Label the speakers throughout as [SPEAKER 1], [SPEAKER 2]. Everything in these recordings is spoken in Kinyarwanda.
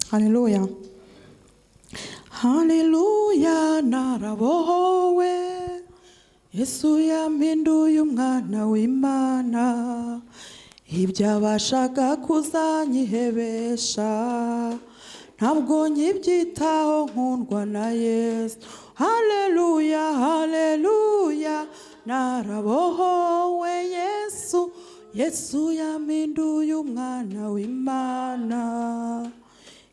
[SPEAKER 1] Haleluya. Haleluya, narabohowe. Yesu yampinduye umwana w'Imana. Ibyabashaga kuzanyihebesha ntabwo nkibyitaho, nkundwa na Yesu. Haleluya, haleluya, narabohowe. Yesu yampinduye umwana w'Imana.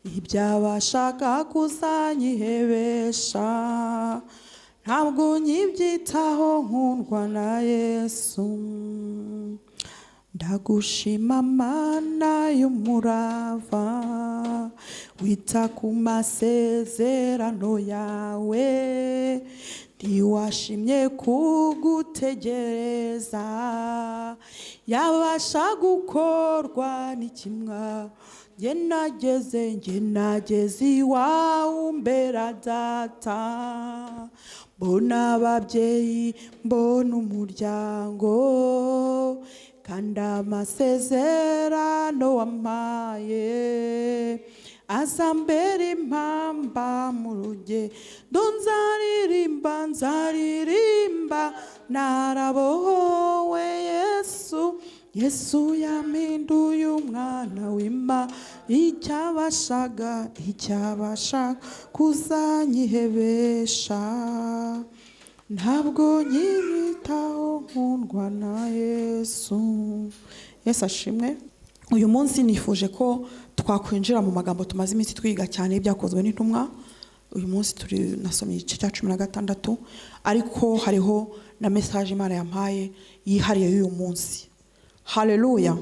[SPEAKER 1] Ibyabashaga kuzanyihebesha ntabwo nkibyitaho, nkundwa na Yesu. Ndagushima Mana y'umurava, wita ku masezerano yawe. Ntiwashimye kugutegereza, yabasha gukorwa n'ikimwa. Nge nageze iwawe umbera data, mbona ababyeyi, mbona umuryango, kandi amasezerano wampaye azambera impamba mu rugendo. Nzaririmba, narabohowe. Yesu yampinduye umwana w'Imana. Icyabasha kuzanyihebesha ntabwo nkibitaho, nkundwa na Yesu. Yesu ashimwe. Uyu munsi nifuje ko twakwinjira mu magambo tumaze iminsi twiga cyane ibyakozwe n'intumwa. Uyu munsi nasomye igice cya 16, ariko hariho na message Imana yampaye yihariye y'uyu munsi. Haleluya.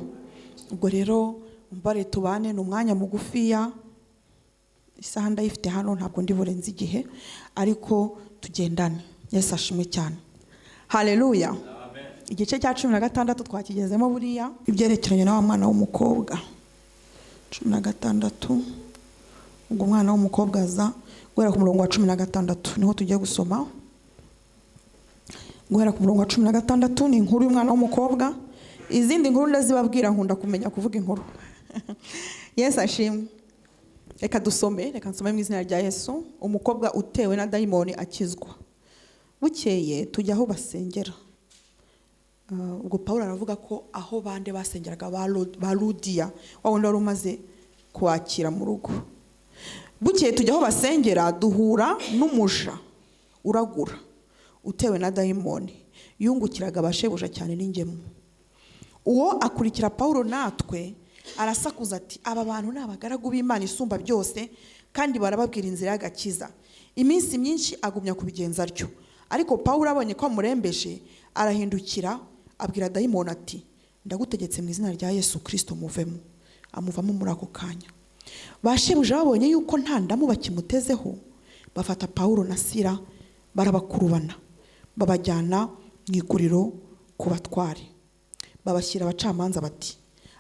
[SPEAKER 1] Ubwo rero mbare tubane n'umwanya mugufiya, isaha ndayifite hano, ntabwo ndi burenze igihe, ariko tugendane. Yesu ashimwe cyane. Haleluya. Igice cya 16 twakigezemo buriya ibyerekeranye na wa mwana w'umukobwa. 16, ubwo umwana w'umukobwa aza guhera ku murongo wa 16 niho tugiye gusoma. Guhera ku murongo wa 16 ni inkuru y'umwana w'umukobwa. Izindi nkuru ndazibabwira, nkunda kumenya kuvuga inkuru. Yesu ashimwe. Reka nsome mu izina rya Yesu. Umukobwa utewe na dayimoni akizwa. Bukeye tujya aho basengera. Ubwo Pawulo aravuga ko aho bande basengeraga ba Ludiya, wawundi wari umaze kwakira mu rugo. Bukeye tujya aho basengera, duhura n'umuja uragura utewe na dayimoni, yungukiraga abashebuja cyane n'ingemu. Uwo akurikira Pawulo natwe arasakuza ati, aba bantu ni abagaragu b'Imana isumba byose, kandi barababwira inzira y'agakiza. Iminsi myinshi agumya kubigenza atyo. Ariko Pawulo abonye ko amurembeje, arahindukira abwira dayimoni ati, ndagutegetse mu izina rya Yesu Kristo muvemo. Amuvamo muri ako kanya. Bashebuja babonye yuko nta ndamu bakimutezeho, bafata Pawulo na Sila barabakurubana, babajyana mu iguriro ku batware. Babashyira abacamanza bati,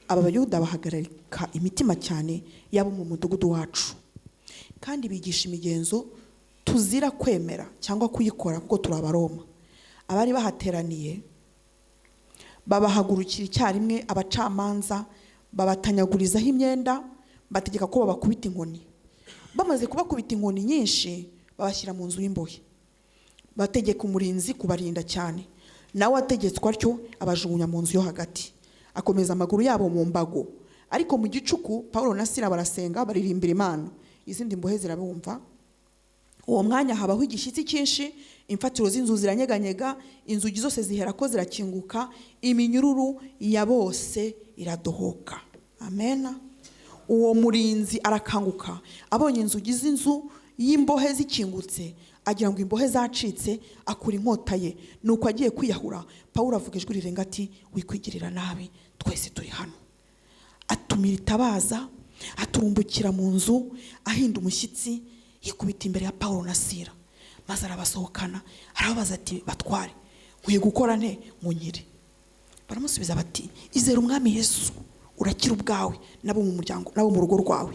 [SPEAKER 1] aba Bayuda bahagarika imitima cyane yabo mu mudugudu wacu, kandi bigisha imigenzo tuzira kwemera cyangwa kuyikora kuko turi Abaroma. Abari bahateraniye babahagurukira icyarimwe abacamanza, babatanyagurizaho imyenda, bategeka ko babakubita inkoni. Bamaze kubakubita inkoni nyinshi, babashyira mu nzu y'imbohe. Bategeka umurinzi kubarinda cyane. Nawe ategetswe atyo, abajugunya mu nzu yo hagati, akomeza amaguru yabo mu mbago. Ariko mu gicuku Pawulo na Sila barasenga, baririmbira Imana. Izindi mbohe zirabumva. Uwo mwanya habaho igishyitsi cyinshi, imfatiro z'inzu ziranyeganyega, inzugi zose zihera ko zirakinguka, iminyururu ya bose iradohoka. Amen. Uwo murinzi arakanguka, abonye inzugi z'inzu y'imbohe zikingutse, agira ngo imbohe zacitse, akura inkota ye, nuko agiye kwiyahura. Pawulo avuga ijwi rirenga ati, wikwigirira nabi, twese turi hano. Atumira itabaza, aturumbukira mu nzu, ahinda umushyitsi, yikubita imbere ya Pawulo na Sila, maze arabasohokana. Arababaza ati, batware, nkwiye gukora nte ngo nkire? Baramusubiza bati, izere umwami Yesu, urakira ubwawe nabo mu muryango, nabo mu rugo rwawe.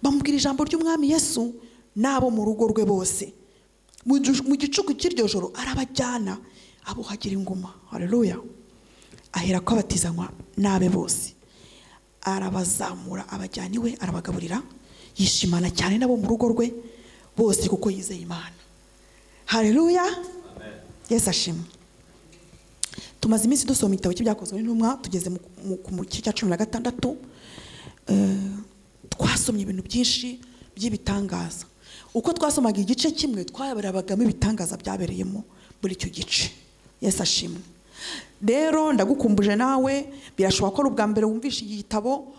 [SPEAKER 1] Bamubwira ijambo ry'umwami Yesu nabo mu rugo rwe bose. Mu gicuku cy'iryo joro arabajyana, abuhagira inguma. Haleluya. Ahera ko abatizanywa nabe bose. Arabazamura abajyana iwe, arabagaburira yishimana cyane nabo mu rugo rwe bose kuko yizeye Imana. Haleluya. Yesu ashimwe. Tumaze iminsi dusoma igitabo cy'ibyakozwe n'intumwa, tugeze mu gice cya 16. Twasomye ibintu byinshi by'ibitangaza. Uko twasomaga igice kimwe twayabarabagamo ibitangaza byabereyemo muri icyo gice. Yesu ashimwe. Rero ndagukumbuje nawe, birashoboka ko ubwa mbere wumvishe iki gitabo.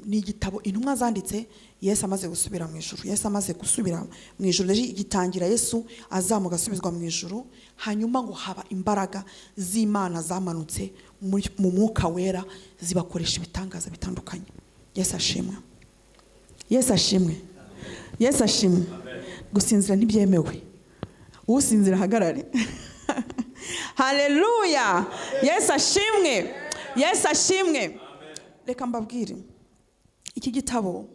[SPEAKER 1] Ni igitabo intumwa zanditse Yesu amaze gusubira mu ijuru. Yesu amaze gusubira mu ijuru, gitangira Yesu azamuka asubizwa mu ijuru, hanyuma ngo haba imbaraga z'Imana zamanutse mu mwuka wera zibakoresha ibitangaza bitandukanye. Yesu ashimwe. Yesu ashimwe. Yesu ashimwe. Gusinzira ntibyemewe. Usinzira hagarare. Haleluya. Yesu ashimwe. Yesu ashimwe. Reka mbabwire, iki gitabo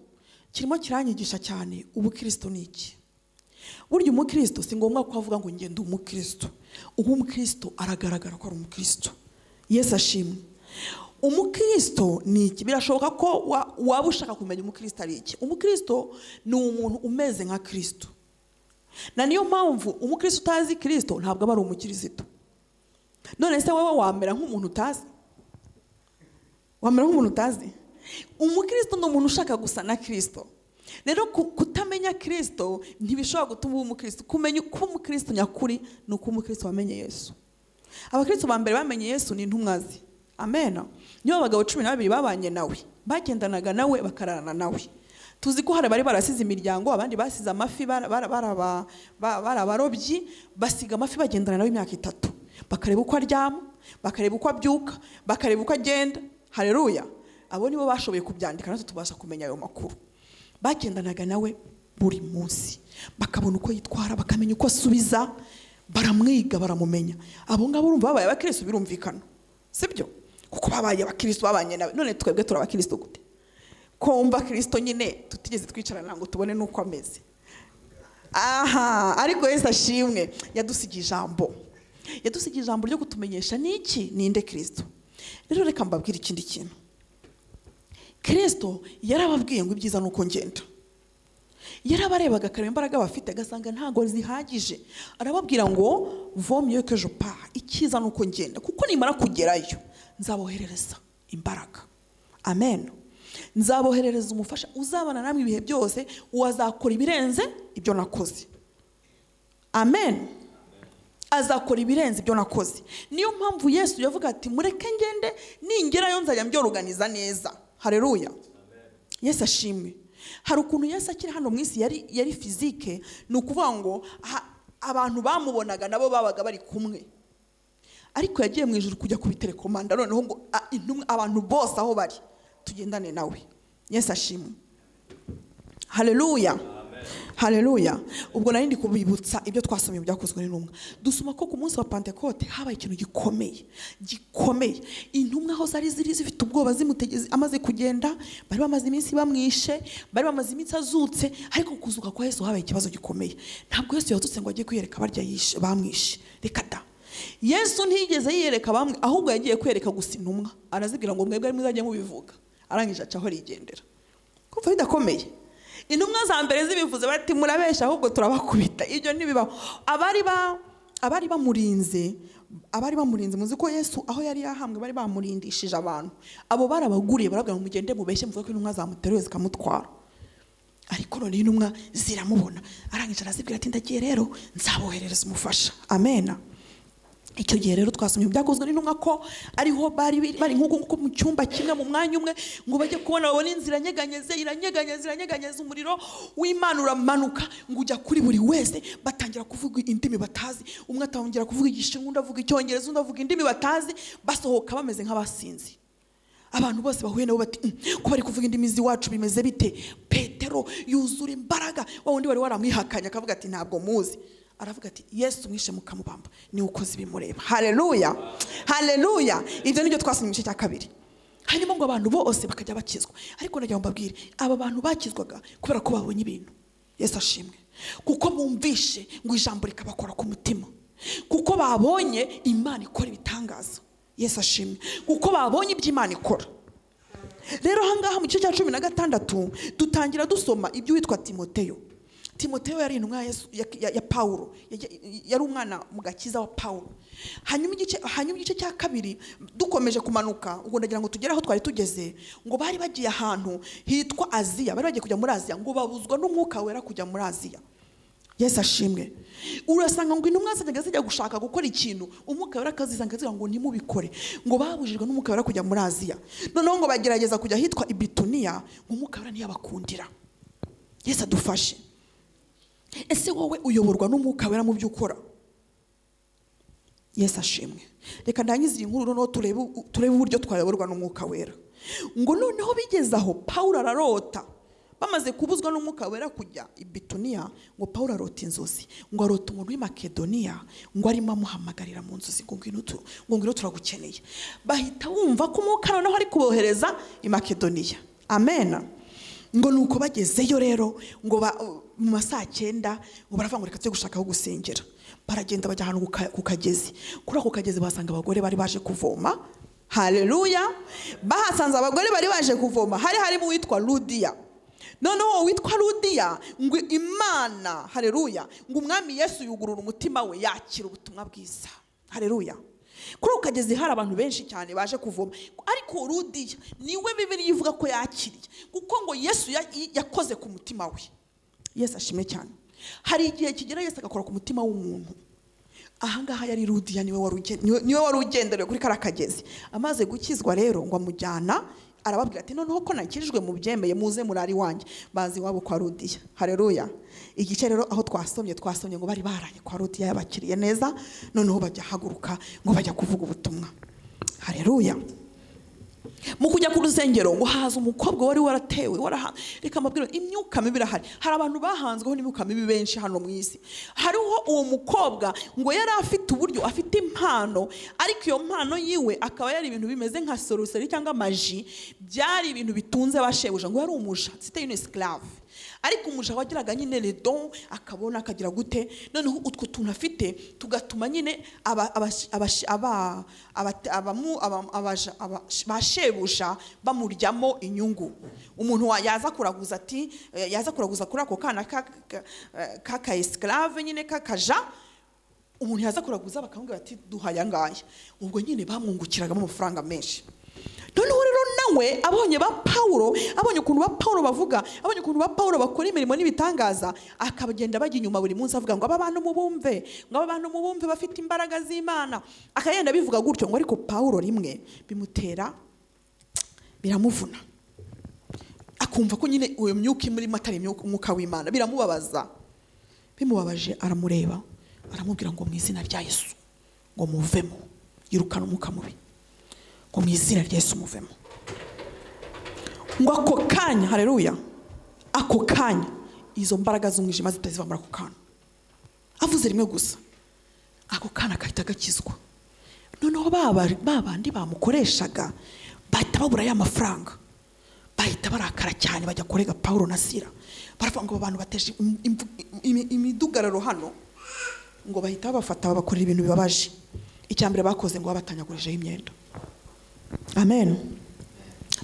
[SPEAKER 1] kirimo kiranyigisha cyane ubukristo ni iki. Burya umukristo si ngombwa ko avuga ngo ngende umukristo. Ubu umukristo aragaragara ko ari umukristo. Yesu ashimwe. Umukristo ni iki? Birashoboka ko waba ushaka kumenya umukristo ari iki. Umukristo ni umuntu umeze nka Kristo. Na niyo mpamvu umukristo utazi Kristo ntabwo aba ari umukristo. None se wowe wamera nk'umuntu utazi? Wamera nk'umuntu utazi? Umukristo ni umuntu ushaka gusa na Kristo. Rero kutamenya Kristo ntibishobora gutuma uba umukristo. Kumenya uko umukristo nyakuri ni uko umukristo wamenye Yesu. Abakristo ba mbere bamenye Yesu ni intumwa ze. Amen. Niyo abagabo 12 babanye nawe, bagendanaga nawe, bakararana nawe. Tuzi ko hari bari barasize imiryango, abandi basize amafi, barabarobyi, basiga amafi bagendana nawe imyaka 3. Bakareba uko aryama, bakareba uko abyuka, bakareba uko agenda. Haleluya. Abo nibo bashoboye kubyandika, natwe tubasha kumenya ayo makuru. Bagendanaga nawe buri munsi, bakabona uko yitwara, bakamenya uko asubiza, baramwiga, baramumenya. Abo ngabo urumva babaye abakristo birumvikana, sibyo? Kuko babaye abakristo babanye nawe. None twebwe turi abakristo gute? Komba Kristo nyine tutigeze twicarana ngo tubone nuko ameze. Aha, ariko Yesu ashimwe, yadusigiye ijambo. Yadusigiye ijambo ryo kutumenyesha niki ninde Kristo. Rero reka mbabwire ikindi kintu. Kristo yarababwiye ngo ibyiza nuko ngenda. Yarabarebaga akareba imbaraga bafite agasanga ntago zihagije. Arababwira ngo vaut mieux que je pars. Ikiza nuko ngenda, kuko nimara kugerayo nzaboherereza imbaraga. Amen. Nzaboherereza umufasha uzabana namwe ibihe byose, uwazakora ibirenze ibyo nakoze. Amen. Azakora ibirenze ibyo nakoze. Niyo mpamvu Yesu yavuga ati mureke ngende, ningerayo nzajya mbyorganiza neza. Haleluya. Yesu ashimwe. Hari ukuntu Yesu akiri hano mu isi yari fizike, ni ukuvuga ngo abantu bamubonaga nabo babaga bari kumwe. Ariko yagiye mu ijuru kujya kubiterekomanda, noneho ngo abantu bose aho bari tugendane nawe. Yesu ashimwe. Haleluya. Haleluya. Ubwo nari ndi kubibutsa ibyo twasomye byakozwe n'intumwa. Dusoma ko ku munsi wa Pentecote habaye ikintu gikomeye. Intumwa aho zari zifite ubwoba zimutegeze amaze kugenda, bari bamaze iminsi bamwishe, bari bamaze iminsi azutse, ariko kuzuka kwa Yesu habaye ikibazo gikomeye. Ntabwo Yesu yazutse ngo agiye kwiyereka barya bamwishe. Reka da. Yesu ntiyigeze yiyereka bamwe, ahubwo yagiye kwereka gusa intumwa. Arazibwira ngo mwebwe muzajye mubivuga. Arangije acaho arigendera. Kumva bidakomeye. Intumwa za mbere zibivuze bati murabesha ahubwo turabakubita. Ibyo ntibibaho. Abari bamurinze muzi ko Yesu aho yari yahambwe bari bamurindishije abantu. Abo barabaguriye baravuga ngo mugende mubeshye muvuga ko intumwa zamuteruye zikamutwara. Ariko none intumwa ziramubona. Arangije arazibwira ati ndagiye rero nzaboherereza umufasha. Amen. Icyo gihe rero twasomye byakozwe n'intumwa ko ariho bari nk'uko mu cyumba kimwe mu mwanya umwe, ngo bajye kubona babone inzira iranyeganyeza umuriro w'Imana uramanuka ngo ujya kuri buri wese, batangira kuvuga indimi batazi. Umwe atangira kuvuga igishinwa, undi avuga icyongereza, undi avuga indimi batazi, basohoka bameze nk'abasinzi. Abantu bose bahuye nabo bati ko bari kuvuga indimi z'iwacu bimeze bite? Petero yuzura imbaraga, wa wundi wari waramwihakanye akavuga ati ntabwo muzi. Aravuga ati Yesu mwishe mukamubamba ni ukoze bimureba. Haleluya. Haleluya. Ibyo nibyo twasomye mu gice cya 2. Hanyuma ngo abantu bose bakajya bakizwa. Ariko najya mbabwire, aba bantu bakizwaga kubera ko babonye ibintu. Yesu ashimwe. Kuko bumvishe ngo ijambo rikabakora ku mutima. Kuko babonye Imana ikora ibitangaza. Yesu ashimwe. Kuko babonye ibyo Imana ikora. rero ahangaha mu gice cya 16 dutangira dusoma ibyo witwa Timoteyo. Timoteyo yari intumwa ya Paulo, yari umwana mu gakiza wa Paulo. Hanyuma igice cya 2 dukomeje kumanuka, ubwo ndagira ngo tugere aho twari tugeze, ngo bari bagiye ahantu hitwa Aziya, bari bagiye kujya muri Aziya, ngo babuzwa n'umwuka wera kujya muri Aziya. Yesu ashimwe. Urasanga ngo intumwa zijya gushaka gukora ikintu, umwuka wera akazizanga ngo ntimubikore, ngo babujijwe n'umwuka wera kujya muri Aziya. Noneho ngo bagerageza kujya hitwa Ibituniya, ngo umwuka wera ntiyabakundira. Yesu adufashe. Ese wowe uyoborwa n'umwuka wera mu byo ukora? Yesu ashimwe. Reka ndangize iyi nkuru noneho turebe uburyo twayoborwa n'umwuka wera. Ngo noneho bigeze aho Paulo ararota. Bamaze kubuzwa n'umwuka wera kujya Ibituniya, ngo Paulo arota inzozi, ngo arota umuntu w'i Makedoniya, ngo arimo amuhamagarira mu nzozi ngo ngwino turagukeneye. Bahita bumva ko umwuka noneho ari kubohereza i Makedoniya. Amen. Ngo nuko bagezeyo rero, ngo mu masaa 9 ngo baravuga ngo reka tujye gushaka aho gusengera. Baragenda bajya ahantu ku kagezi. Kuri ako kagezi basanga abagore bari baje kuvoma. Haleluya. Bahasanze abagore bari baje kuvoma, harimo uwitwa Ludiya. Noneho witwa Ludiya, ngo Imana, haleluya, ngo umwami Yesu yugurura umutima we yakira ubutumwa bwiza. Haleluya. Kuri ukageze hari abantu benshi cyane baje kuvoma, ariko Ludiya niwe Bibiliya ivuga ko yakiriye, kuko ngo Yesu yakoze ku mutima we. Yesu ashimwe cyane. Hari igihe kigera Yesu agakora ku mutima w'umuntu. Ahangaha yari Ludiya niwe wari ugenderewe kuri karakagezi. Amaze gukizwa rero ngo amujyana, arababwira ati noneho ko nakirijwe mu byemeye muze murari wanjye. Bazi wabo kwa Ludiya. Haleluya. Igice rero aho twasomye ngo bari baranye kwa Ludiya, yabakiriye neza, noneho bajya haguruka ngo bajya kuvuga ubutumwa. Haleluya. Mu kujya ku rusengero ngo haza umukobwa wari waratewe reka mabwira imyuka mibi irahari. Hari abantu bahanzweho n'imyuka mibi benshi hano mu isi. Hariho uwo mukobwa ngo yari afite uburyo, afite impano, ariko iyo mpano yiwe akaba yari ibintu bimeze nka sorcery cyangwa maji, byari ibintu bitunze bashebuja. Ngo yari umuja, c'était une esclave, ariko umuja wagiraga nyine le don, akabona akagira gute, noneho utwo tuntu afite tugatuma nyine abashebuja bamuryamo inyungu. Umuntu yaza kuraguza ati yaza kuraguza kuri ako kana ka esclave nyine kakaja, umuntu yaza kuraguza bakamubwira ati duhaya ngaya, ubwo nyine bamwungukiragamo amafaranga menshi. Noneho rero nawe abonye ba Paulo, abonye ukuntu ba Paulo bavuga, abonye ukuntu ba Paulo bakora imirimo n'ibitangaza, akabagenda bajya inyuma buri munsi avuga ngo aba bantu mubumve bafite imbaraga z'Imana. Akagenda bivuga gutyo, ngo ariko Paulo rimwe biramuvuna, akumva ko nyine uyo myuka muri matari umwuka w'Imana, biramubabaza. Bimubabaje aramureba, aramubwira ngo mu izina rya Yesu ngo muvemo, yirukana umwuka mubi, ngo mu izina rya Yesu muvemo. Ngo ako kanya, haleluya, ako kanya izo mbaraga z'umwijima zitaziva muri ako kana. Avuze rimwe gusa, ako kana kahita gakizwa. Noneho babandi bamukoreshaga bahita babura ya mafaranga, bahita barakara cyane, bajya kurega Paulo na Sila. Baravuga ngo abantu bateje imidugararo hano, ngo bahita bafata babakorera ibintu bibabaje. Icyambere bakoze ngo babatanyagurijeho imyenda. Amen.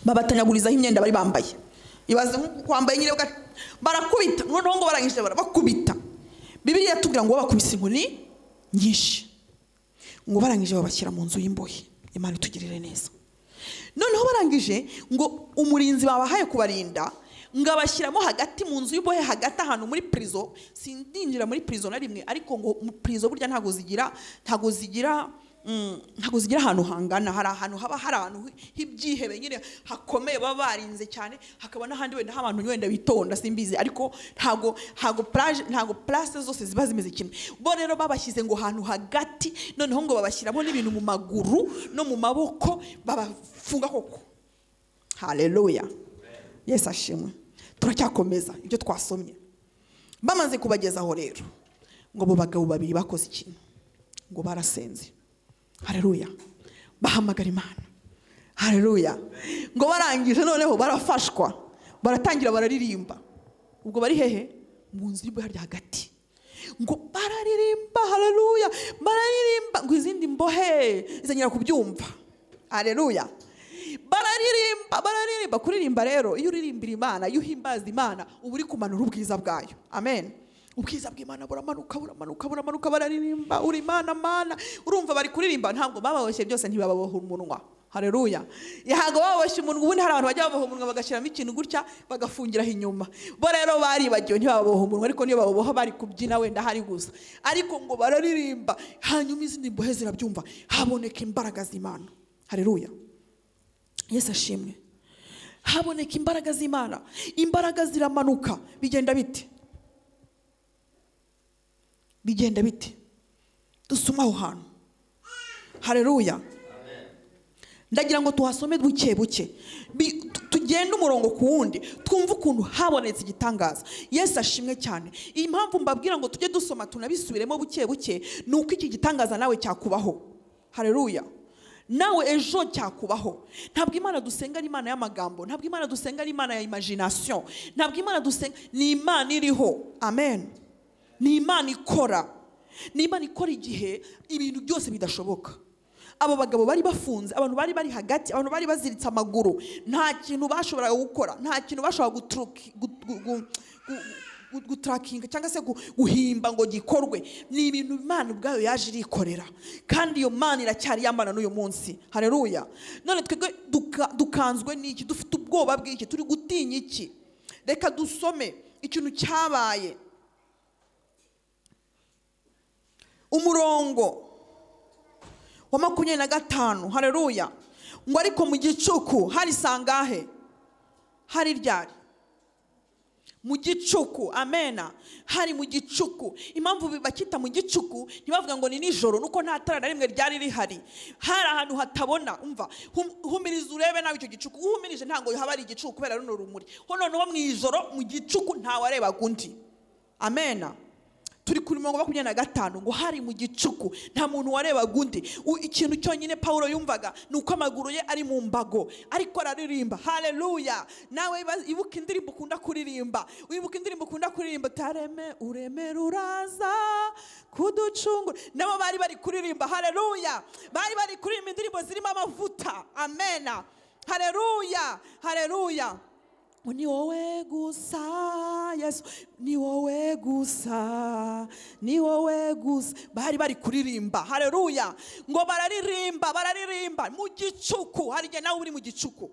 [SPEAKER 1] Babatanyagurizaho imyenda bari bambaye. Ibaze kwambaye nyine barakubita, noneho ngo barangije bakubita. Bibiliya yatubwira ngo bakubise inkoni nyinshi, ngo barangije babashyira mu nzu y'imbohe. Imana itugirire neza. Noneho barangije ngo umurinzi babahaye kubarinda, ngo abashyiramo hagati mu nzu y'imbohe, hagati ahantu muri prison. Sindinjira muri prison na rimwe, ariko ngo prison burya ntago zigira ahantu hangana. Hari ahantu haba hari ahantu h'ibyihebe nyine hakomeye baba barinze cyane, hakaba n'ahandi wenda abantu wenda bitonda simbizi, ariko ntago place zose ziba zimeze kimwe. Bo rero babashyize ngo ahantu hagati, noneho ngo babashyiramo n'ibintu mu maguru no mu maboko, babafunga koko. Haleluya. Yesu ashimwe. Turacyakomeza ibyo twasomye. Bamaze kubagezaho rero, ngo bo bagabo babiri bakoze ikintu, ngo barasenze. Haleluya. Bahamagara Imana. Haleluya. Ngo barangije noneho barafashwa, baratangira bararirimba. Ubwo bari hehe? Mu nzu y'imbohe hagati. Ngo bararirimba, haleluya, bararirimba, ngo izindi mbohe izanyira kubyumva. Haleluya. bararirimba. Kuririmba rero, iyo uririmbira Imana, iyo uhimbaza Imana, uba uri kumanura ubwiza bwayo. Amen. Ubwiza bw'Imana buramanuka, bararirimba, uri Imana mana. Urumva bari kuririmba, ntabwo bababoshye byose, ntibababoha umunwa. Haleluya. Yahaga baboshye umunwa, ubundi hari abantu bajya baboha umunwa bagashyiramo ikintu gutya bagafungiraho inyuma. Bo rero baribagiwe, ntibababoha umunwa, ariko niyo bababoha bari kubyina wenda hari gusa. Ariko ngo bararirimba, hanyuma izindi mbohe zirabyumva, haboneka imbaraga z'Imana. Haleluya. Yesu ashimwe. Haboneka imbaraga z'Imana, imbaraga ziramanuka. Bigenda bite? Dusoma aho hantu. Haleluya. Ndagira ngo tuhasome buke tugende umurongo ku wundi, twumve ukuntu habonetse igitangaza. Yesu ashimwe cyane. Iyi mpamvu mbabwira ngo tujye dusoma tunabisubiremo buke nuko iki gitangaza nawe cyakubaho. Haleluya. Nawe ejo cyakubaho. Ntabwo Imana dusenga ari Imana y'amagambo, ntabwo Imana dusenga ari Imana ya imagination, ntabwo Imana dusenga ni Imana iriho. Amen. Ni Imana ikora. Ni Imana ikora igihe ibintu byose bidashoboka. Abo bagabo bari bafunze, abantu bari hagati, abantu bari baziritse amaguru, nta kintu bashobora gukora, nta kintu bashobora gutarakinga cyangwa se guhimba ngo gikorwe. Ni ibintu Imana ubwayo yaje irikorera, kandi iyo Mana iracyari yambana n'uyu munsi. Haleluya. None twebwe dukanzwe n'iki? Dufite ubwoba bw'iki? Turi gutinya iki? Reka dusome ikintu cyabaye. Umurongo wa 25. Haleluya. Ngo ariko mu gicuku hari sangahe? Hari ryari? Mu gicuku. Amena. Hari mu gicuku. Impamvu bakita mu gicuku, ntibavuga ngo ni nijoro, nuko nta tara na rimwe ryari rihari. Hari ahantu hatabona. Umva, humiriza urebe nawe icyo gicuku. Uhumirije ntango haba ari igicuku kubera runo rumuri. Hono no mu ijoro mu gicuku nta wareba gundi. Amena. Turi kuri 25 ngo hari mu gicuku, nta muntu wareba gundi. Ikintu cyonyine Paulo yumvaga nuko amaguru ye ari mu mbago, ariko araririmba. Haleluya. Nawe ibuka indirimbo ukunda kuririmba, wibuka indirimbo ukunda kuririmba, tareme uremera uraza kuducungura. Nabo bari kuririmba. Haleluya. Bari kuririmba indirimbo zirimo amavuta. Amena. Haleluya. Haleluya. Ni wowe gusa Yesu, ni wowe gusa, ni wowe gusa. Bari kuririmba. Haleluya. Ngo bararirimba mu gicuku. Hari igihe nawe uri mu gicuku,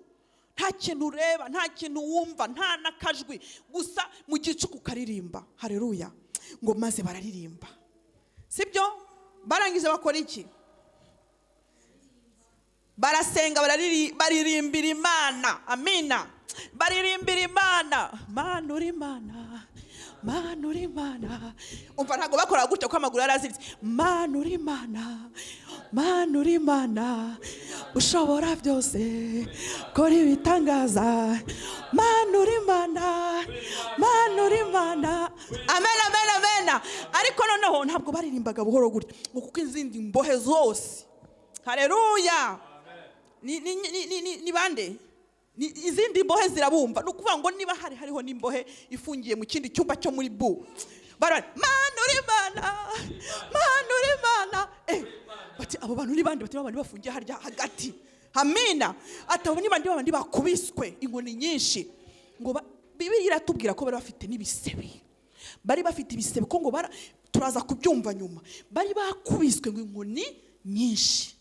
[SPEAKER 1] nta kintu ureba, nta kintu wumva, nta nakajwi, gusa mu gicuku karirimba. Haleluya. Ngo maze bararirimba, sibyo? Barangije bakora iki? Barasenga, baririmbira Imana. Amina. Baririmbira Imana. Mana uri Imana, Mana uri Imana. Umva ntago bakora gutya ko amaguru yaraziritse. Mana uri Imana, Mana uri Imana, ushobora byose, kora ibitangaza. Mana uri Imana, Mana uri Imana. Amen. Ariko noneho ntabwo baririmbaga buhoro gutya, kuko izindi mbohe zose. Haleluya. Ni bande? Izindi mbohe zirabumva. Nukuvuga ngo niba hariho n'imbohe ifungiye mu kindi cyumba cyo muri bu, Mana uri Imana, Mana uri Imana. Bati abo bantu ni bande? Bati babandi bafungiye harya hagati. Amina. Atabo ni bandi bakubiswe inkoni nyinshi. Ngo Bibiliya iratubwira ko bari bafite n'ibisebe. Bari bafite ibisebe ko ngo turaza kubyumva nyuma. Bari bakubiswe ngo inkoni nyinshi.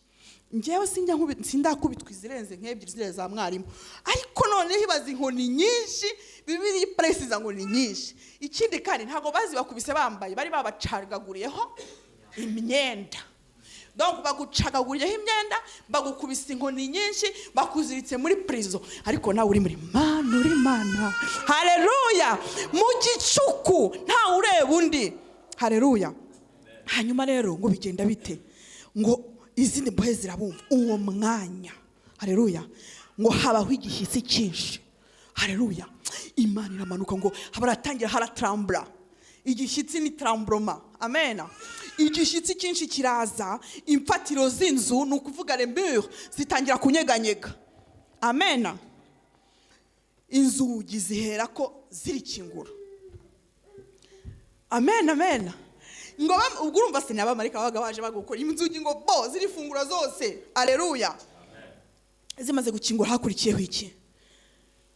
[SPEAKER 1] Njyewe sindakubitwa izirenze nk'ebyiri zire za mwarimu, ariko none hibaza inkoni nyinshi. Bibiliya ipresiza ngo ni nyinshi. Ikindi kandi ntago bazi bakubise bambaye, bari babacagaguriyeho imyenda. Donc bagucagaguriyeho imyenda, bagukubise inkoni nyinshi, bakuziritse muri prison. Ariko nawe uri muri Mana uri Imana. Haleluya. Mu gicuku nta ureba undi. Haleluya. Hanyuma rero ngo bigenda bite? Ngo izindi mbohe zirabumva uwo mwanya. Haleluya. Ngo habaho igishyitsi cyinshi. Haleluya. Imana iramanuka, ngo habaratangira haratrambla. Igishyitsi ni tremblement. Amen. Igishyitsi cyinshi kiraza, imfatiro z'inzu, ni ukuvuga les murs, zitangira kunyeganyega. Amen. Inzugi zihera ko zirikingura. Amen. Ngo ubwo urumva se n'abamarika babaga baje bagukora inzugi ngo bo zirifungura zose. Haleluya. Zimaze gukingura hakurikiyeho iki?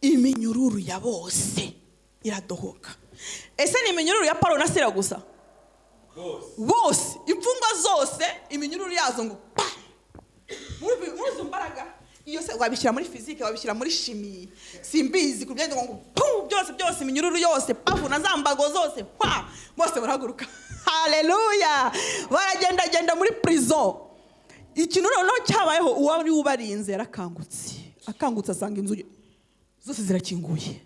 [SPEAKER 1] iminyururu ya bose iradohoka. Ese ni iminyururu ya Paulo na Sila gusa? Bose imfungwa zose iminyururu yazo ngo pa muri zo mbaraga iyo se wabishyira muri physique, wabishyira muri chimie, simbizi kubyenda ngo byose iminyururu yose pavu na zambago zose pa bose barahaguruka. Haleluya. Baragenda muri prison. Ikintu noneho cyabayeho uwari ubarinze akangutse asanga inzu zose zirakinguye.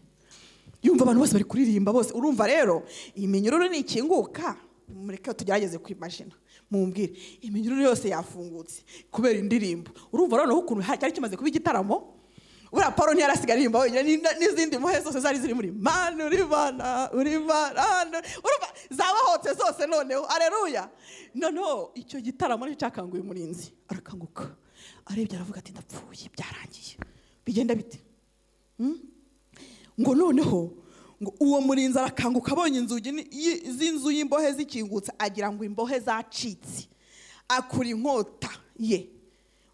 [SPEAKER 1] Yumva abantu bose bari kuririmba bose. Urumva rero iminyururu ni ikinguka, mureke tugerageze kwimagine. Mumbwire iminyururu yose yafungutse kubera indirimbo. Urumva rero ukuntu cyari kimaze kuba igitaramo. Ura Paulo ntiyarasiga aririmba wenyine n'izindi muhe zose zari ziri muri Mana uri Mana urumva zabahotse zose noneho. Haleluya. Noneho icyo gitaramo cyo cyakanguye umurinzi arakanguka arebye aravuga ati ndapfuye byarangiye bigenda bite ngo noneho ngo uwo murinzi arakanguka abonye inzugi z'inzu y'imbohe zikingutse agira ngo imbohe zacitse akura inkota ye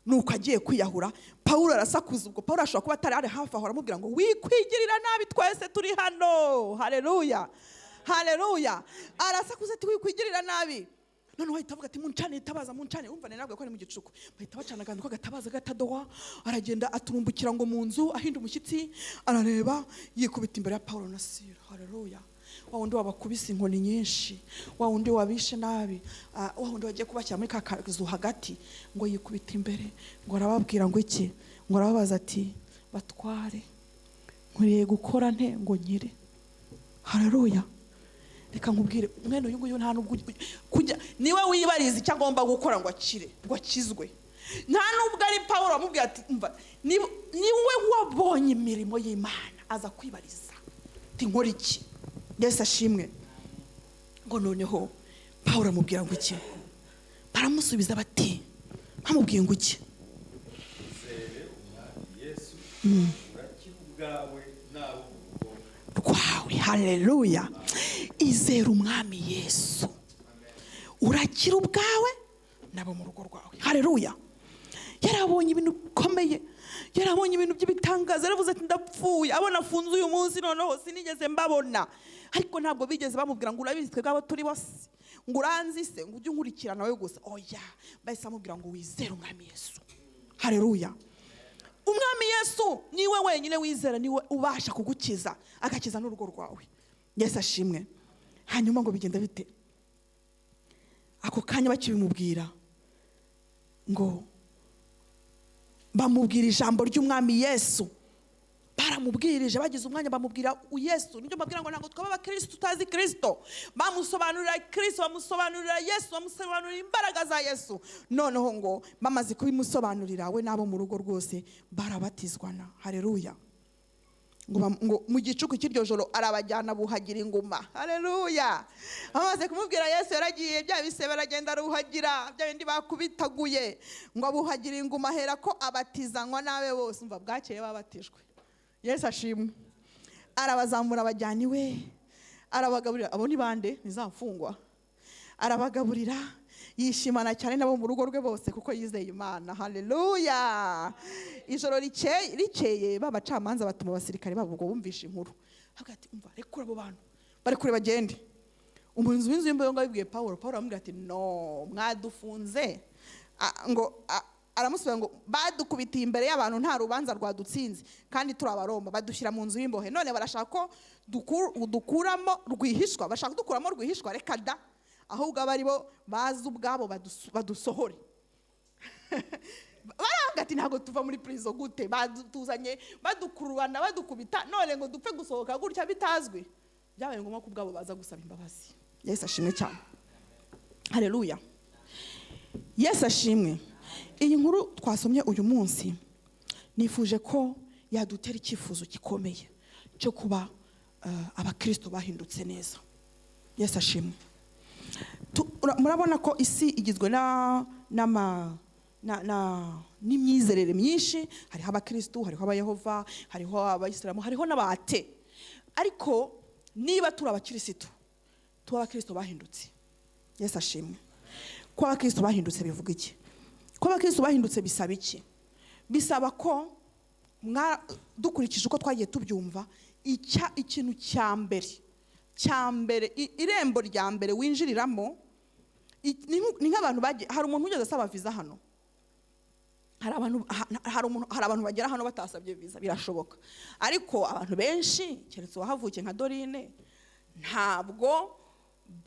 [SPEAKER 1] nuko agiye kwiyahura. Paulo arasakuza. Ubwo Paulo ashobora kuba atari ari hafi aho aramubwira ngo wikwigirira nabi twese turi hano. Haleluya. Arasakuza ati wikwigirira nabi. None wahita avuga ati muncane tabaza muncane. Umva nabwo ko ari mu gicuku. Bahita bacana agantu ko gatabaza gatadowa. Aragenda aturumbukira ngo mu nzu ahinda umushyitsi arareba yikubita imbere ya Paulo na Sila. Haleluya. Wa wundi wabakubise inkoni nyinshi, wa wundi wabishe nabi, wa wundi wagiye kubashyira muri kakazu hagati ngo yikubita imbere ngo arababwira ngo iki, ngo arababaza ati batware nkuriye gukora nte ngo nkire. Haleluya. Reka nkubwire mwene uyu nguyu nta nubwo kujya niwe wibariza icyo agomba gukora ngo akire ngo akizwe. Nta nubwo ari Paulo amubwira ati umva niwe wabonye imirimo y'Imana aza kwibariza ati nkora iki. Yesu ashimwe. Ngo noneho Paulo amubwira ngo iki, baramusubiza bati bamubwiye ngo iki, Yesu urakira ubwawe nawe rwawe. Haleluya. Izera umwami Yesu urakira ubwawe nabo mu rugo rwawe. Haleluya. Yarabonye ibintu bikomeye, yarabonye ibintu by'ibitangaza. Yaravuze ati ndapfuye, abona afunze uyu munsi noneho sinigeze mbabona. Ariko ntabwo bigeze bamubwira ngo urabizi twebwe abo turi bose, ngo uranzi se ngo ujye unkurikirana wowe gusa. Oya, bahise amubwira ngo wizere umwami Yesu. Haleluya. Umwami Yesu niwe wenyine wizera, niwe ubasha kugukiza agakiza n'urugo rwawe. Yesu ashimwe. Hanyuma ngo bigenda bite? Ako kanya bakibimubwira ngo bamubwira ijambo ry'umwami Yesu. Baramubwirije bagize umwanya bamubwira Yesu. Nibyo mbabwira ngo ntabwo twaba abakristo tutazi Kristo. Bamusobanurira Kristo, bamusobanurira Yesu, bamusobanurira imbaraga za Yesu. Noneho ngo bamaze kubimusobanurira we nabo mu rugo rwose barabatizwana. Haleluya. Ngo mu gicuku cy'iryo joro arabajyana buhagira inguma. Haleluya. Amaze kumubwira Yesu yaragiye bya bisebe aragenda aruhagira bya bindi bakubitaguye ngo abuhagira inguma hera ko abatizanywa nabe bose. Umva bwakeye babatijwe. Yesu ashimwe. Arabazamura abajyana iwe arabagaburira. Abo ni bande? Nizamfungwa. Arabagaburira yishimana cyane nabo mu rugo rwe bose kuko yizeye Imana. Haleluya. Ijoro rikeye babacamanza batuma abasirikare babo ngo bumvishe inkuru. Hagati umva rekura abo bantu bari kure bagende. Umurinzi w'inzu y'imbohe ngo abibwiye Paulo. Paulo aramubwira ati no mwadufunze. Ngo aramusubira ngo badukubitiye imbere y'abantu nta rubanza rwadutsinze kandi turi abaroma badushyira mu nzu y'imbohe none barashaka ko dukuramo rwihishwa. Bashaka dukuramo rwihishwa. Reka da, ahubwo abari bo bazi ubwabo badusohore. Baranga ati ntabwo tuva muri prison gute badutuzanye badukurubana badukubita none ngo dupfe gusohoka gutya bitazwi. Byabaye ngombwa ko ubwabo baza gusaba imbabazi. Yesu ashimwe cyane. Haleluya. Yesu ashimwe. Iyi nkuru twasomye uyu munsi nifuje ko yadutera icyifuzo gikomeye cyo kuba abakristo bahindutse neza. Yesu ashimwe. Murabona ko isi igizwe n'imyizerere myinshi. Hariho abakristo, hariho abayehova, hariho abayisilamu, hariho n'abate. Ariko niba turi abakristo, tuba abakristo bahindutse. Yesu ashimwe. Ko abakristo bahindutse bivuga iki? Ko abakristo bahindutse bisaba iki? Bisaba ko dukurikije uko twagiye tubyumva, ikintu cya mbere irembo rya mbere winjiriramo ni nk'abantu hari umuntu ugeze asaba viza hano. Hari abantu bagera hano batasabye viza, birashoboka. Ariko abantu benshi keretse wahavukiye nka Dorine ntabwo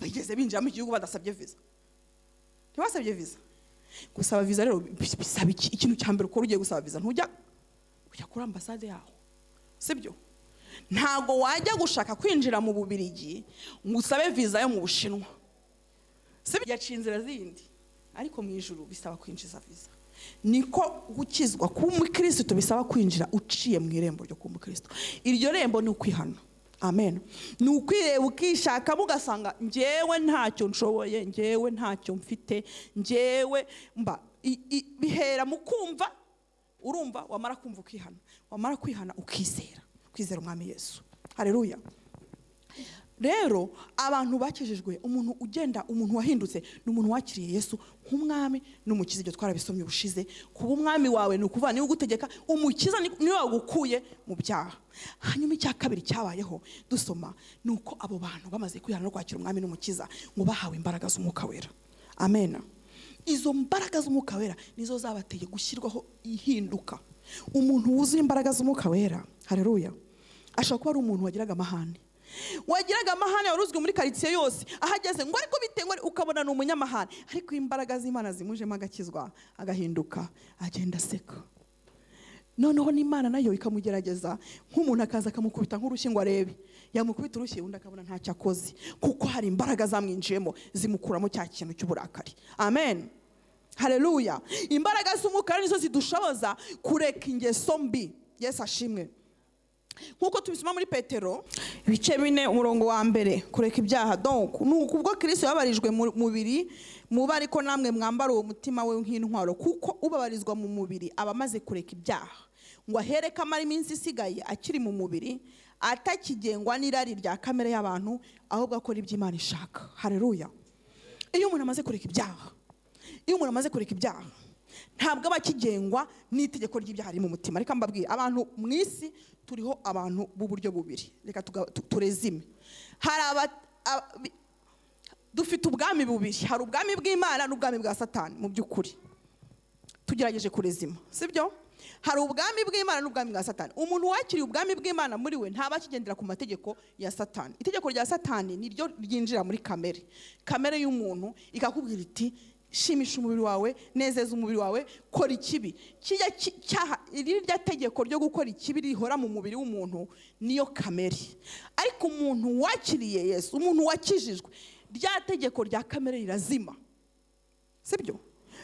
[SPEAKER 1] bigeze binjira mu gihugu badasabye viza. Ntibasabye viza. Gusaba viza rero bisaba ikintu cya mbere uko ugiye gusaba viza ntujya kuri ambasade yaho, sibyo? Ntago wajya gushaka kwinjira mu Bubiligi ngo usabe viza yo mu Bushinwa, sibyo? Yaciye inzira zindi, ariko mu ijuru bisaba kwinjiza viza. Niko gukizwa k'umukristo bisaba kwinjira uciye mu irembo ryo k'umukristo. Iryo rembo ni ukwihana. Amen. Ni ukwireba ukishaka mugasanga njyewe ntacyo nshoboye, njyewe ntacyo mfite, njyewe bihera mu kumva. Urumva wamara kumva ukihana, wamara kwihana kwizera umwami Yesu. Haleluya. Rero abantu bakijijwe, umuntu wahindutse ni umuntu wakiriye Yesu nk'umwami n'umukiza. Ibyo twarabisomye ubushize. Kuba umwami wawe ni ukuvuga niwe ugutegeka, umukiza niwe wagukuye mu byaha. Hanyuma icya kabiri cyabayeho dusoma ni uko abo bantu bamaze kwihana no kwakira umwami n'umukiza ngo bahawe imbaraga z'Umwuka Wera. Amen. Izo mbaraga z'Umwuka Wera nizo zabateye gushyirwaho ihinduka. Umuntu wuzuye imbaraga z'Umwuka Wera, haleluya, ashobora kuba ari umuntu wagiraga amahane. Waruzwe muri quartier yose, ahageze ngo ariko bitengo ukabona ni umunyamahane, ariko imbaraga z'Imana zimujemo agakizwa, agahinduka, agenda aseka. Noneho n'Imana nayo ikamugerageza, nk'umuntu akaza akamukubita nk'urushyi ngo arebe, yamukubita urushyi undi akabona ntacyo akoze, kuko hari imbaraga zamwinjiyemo zimukuramo cya kintu cy'uburakari. Amen. Haleluya. Imbaraga z'Umwuka nizo zidushoboza kureka ingeso mbi. Yesu ashimwe. Nkuko tubisoma muri Petero ibice 4 umurongo wa mbere, kureka ibyaha. Donc nukubwo Kristo yabarijwe mu mubiri, muba ariko namwe mwambara uwo mutima we nk'intwaro, kuko ubabarizwa mu mubiri abamaze kureka ibyaha, ngo ahereka amara iminsi isigaye akiri mu mubiri, atakigengwa n'irari rya kamere y'abantu, ahubwo akora ibyo Imana ishaka. Haleluya. Iyo umuntu amaze kureka ibyaha, ntabwo abakigengwa n'itegeko ry'ibyaha riri mu mutima. Reka mbabwire, abantu mu isi turiho abantu b'uburyo bubiri. Reka turezime. Dufite ubwami bubiri. Hari ubwami bw'Imana n'ubwami bwa Satani. Mu by'ukuri tugerageje kurezima, sibyo? Hari ubwami bw'Imana n'ubwami bwa Satani. Umuntu wakiriye ubwami bw'Imana muri we ntabakigendera ku mategeko ya Satani. Itegeko rya Satani niryo ryinjira muri kamere y'umuntu, ikakubwira iti shimisha umubiri wawe, nezeza umubiri wawe, kora ikibi. Iri rya tegeko ryo gukora ikibi rihora mu mubiri w'umuntu niyo kamere. Ariko umuntu wakiriye Yesu, umuntu wakijijwe, rya tegeko rya kamere rirazima, sibyo?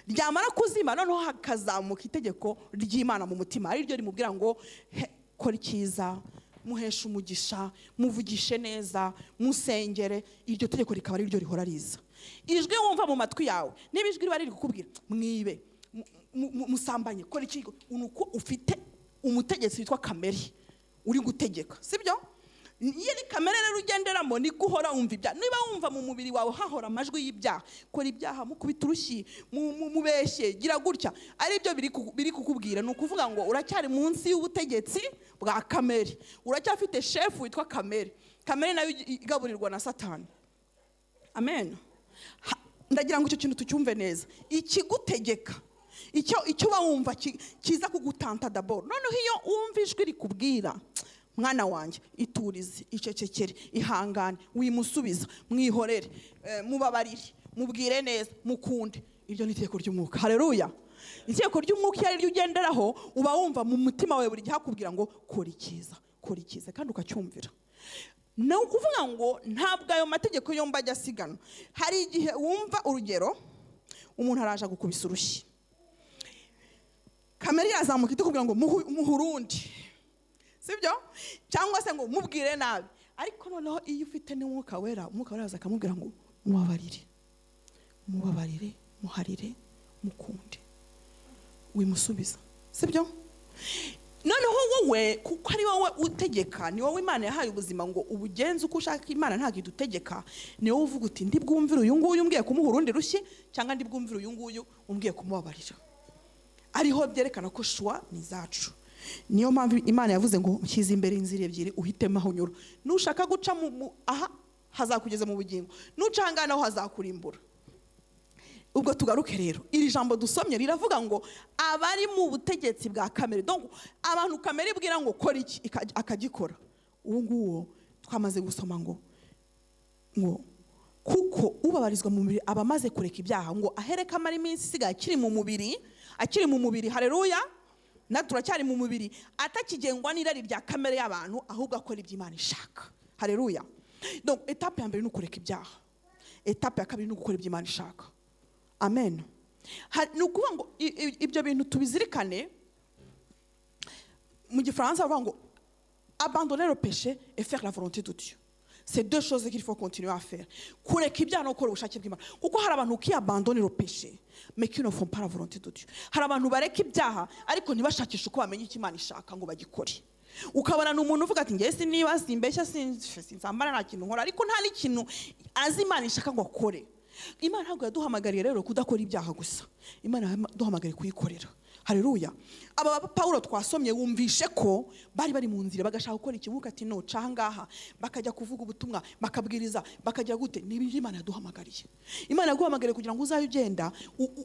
[SPEAKER 1] Ryamara kuzima, noneho hakazamuka itegeko ry'Imana mu mutima, ari ryo rimubwira ngo kora icyiza, muhesha umugisha, muvugishe neza, musengere. Iryo tegeko rikaba ari ryo rihora riza. Ijwi wumva mu matwi yawe, niba ijwi riba riri kukubwira mwibe, musambanye, kora iki, unuko ufite umutegetsi witwa kamere uri gutegeka, sibyo? Iyo ni kamere rero ugenderamo, ni guhora wumva ibyaha. Niba wumva mu mubiri wawe hahora amajwi y'ibyaha, kora ibyaha, mukubita urushyi, mubeshye, gira gutya, ari byo biri kukubwira. Ni ukuvuga ngo uracyari munsi y'ubutegetsi bwa kamere, uracyafite shefu witwa kamere. Kamere nayo igaburirwa na Satani. Amen. Ndagira ngo icyo kintu tucyumve neza. Ikigutegeka, icyo uba wumva kiza kugutanta d'abord. Noneho iyo wumva ijwi rikubwira, mwana wanjye, iturize, icecekere, ihangane, wimusubiza, mwihorere, mubabarire, mubwire neza, mukunde. Iryo ni itegeko ry'Umwuka. Haleluya. Itegeko ry'Umwuka iyo ari ryo ugenderaho, uba wumva mu mutima wawe buri gihe hakubwira ngo kora icyiza, kandi ukacyumvira. Ni ukuvuga ngo ntabwo ayo mategeko yombi ajya asigana. Hari igihe wumva, urugero, umuntu araje gukubisa urushyi, kamere yazamuka itukubwira ngo muhurundi, sibyo? Cyangwa se ngo mubwire nabi. Ariko noneho iyo ufite n'Umwuka Wera, Umwuka Wera aza akamubwira ngo mubabarire, muharire, mukunde, wimusubiza, sibyo? Noneho wowe, kuko ari wowe utegeka, ni wowe Imana yahaye ubuzima ngo ubugenze uko ushaka. Imana ntabwo idutegeka, ni wowe uvuga uti ndi bwumvire uyu nguyu umbwiye kumuha urundi rushyi, cyangwa ndi bwumvire uyu nguyu umbwiye kumubabarira. Ariho byerekana ko shwa ni zacu. niyo mpamvu Imana yavuze ngo nshyize imbere inzira ebyiri uhitemo aho unyura. Nushaka guca aha hazakugeza mu bugingo, nuca ahangana aho hazakurimbura. Ubwo tugaruke rero, iri jambo dusomye riravuga ngo abari mu butegetsi bwa kamere, donc abantu kamere ibwira ngo kora iki akagikora. Uwo nguwo twamaze gusoma ngo kuko ubabarizwa mu mubiri abamaze kureka ibyaha ngo ahereka amara iminsi isigaye akiri mu mubiri, haleluya, natura cyari mu mubiri, atakigengwa n'irari rya kamere y'abantu, ahubwo akora ibyo Imana ishaka, haleluya. Donc etape ya mbere ni ukureka ibyaha, etape ya kabiri ni gukora ibyo Imana ishaka. Amen. Ni ukuvuga ngo ibyo bintu tubizirikane. Mu gifaransa bavuga ngo abandonner le péché et faire la volonté de Dieu. C'est deux choses qu'il faut continuer à faire. Kureka ibyaha no gukora ubushake bw'Imana. Kuko hari abantu qui abandonnent le péché mais qui ne font pas la volonté de Dieu. Hari abantu bareka ibyaha ariko ntibashakisha uko bamenye icyo Imana ishaka ngo bagikore. Ukabona n'umuntu uvuga ati ngiye niba simbeshya sinzambara nta kintu nkora, ariko nta n'ikintu azi Imana ishaka ngo akore. Imana ntabwo yaduhamagariye rero kudakora ibyaha gusa, Imana yaduhamagariye kuyikorera, haleluya. Aba Paulo twasomye wumvishe ko bari mu nzira bagashaka gukora ikibuga ati no cangaha, bakajya kuvuga ubutumwa, bakabwiriza, bakajya gute. Nibi Imana yaduhamagariye. Imana yaguhamagariye kugira ngo uzaye ugenda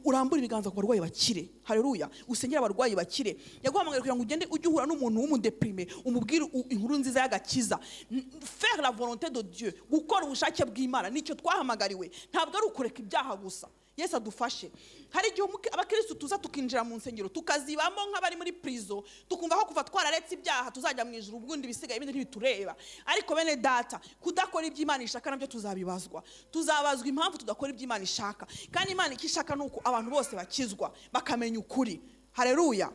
[SPEAKER 1] urambura ibiganza ku barwayi bakire, haleluya, usengera abarwayi bakire. Yaguhamagariye kugira ngo ugende ujye uhura n'umuntu w'umudeprime umubwire inkuru nziza y'agakiza. Faire la volonté de Dieu, gukora ubushake bw'Imana nicyo twahamagariwe, ntabwo ari ukureka ibyaha gusa. Yesu adufashe. Hari igihe abakristo tuza tukinjira mu nsengero tukazibamo nk'abari muri prison, tukumva ko kuva twararetse ibyaha tuzajya mu ijuru, ubundi bisigaye ibindi ntibitureba. Ariko bene data, kudakora ibyo Imana ishaka nabyo tuzabibazwa impamvu tudakora ibyo Imana ishaka. Kandi Imana ikishaka nuko abantu bose bakizwa bakamenya ukuri, haleluya.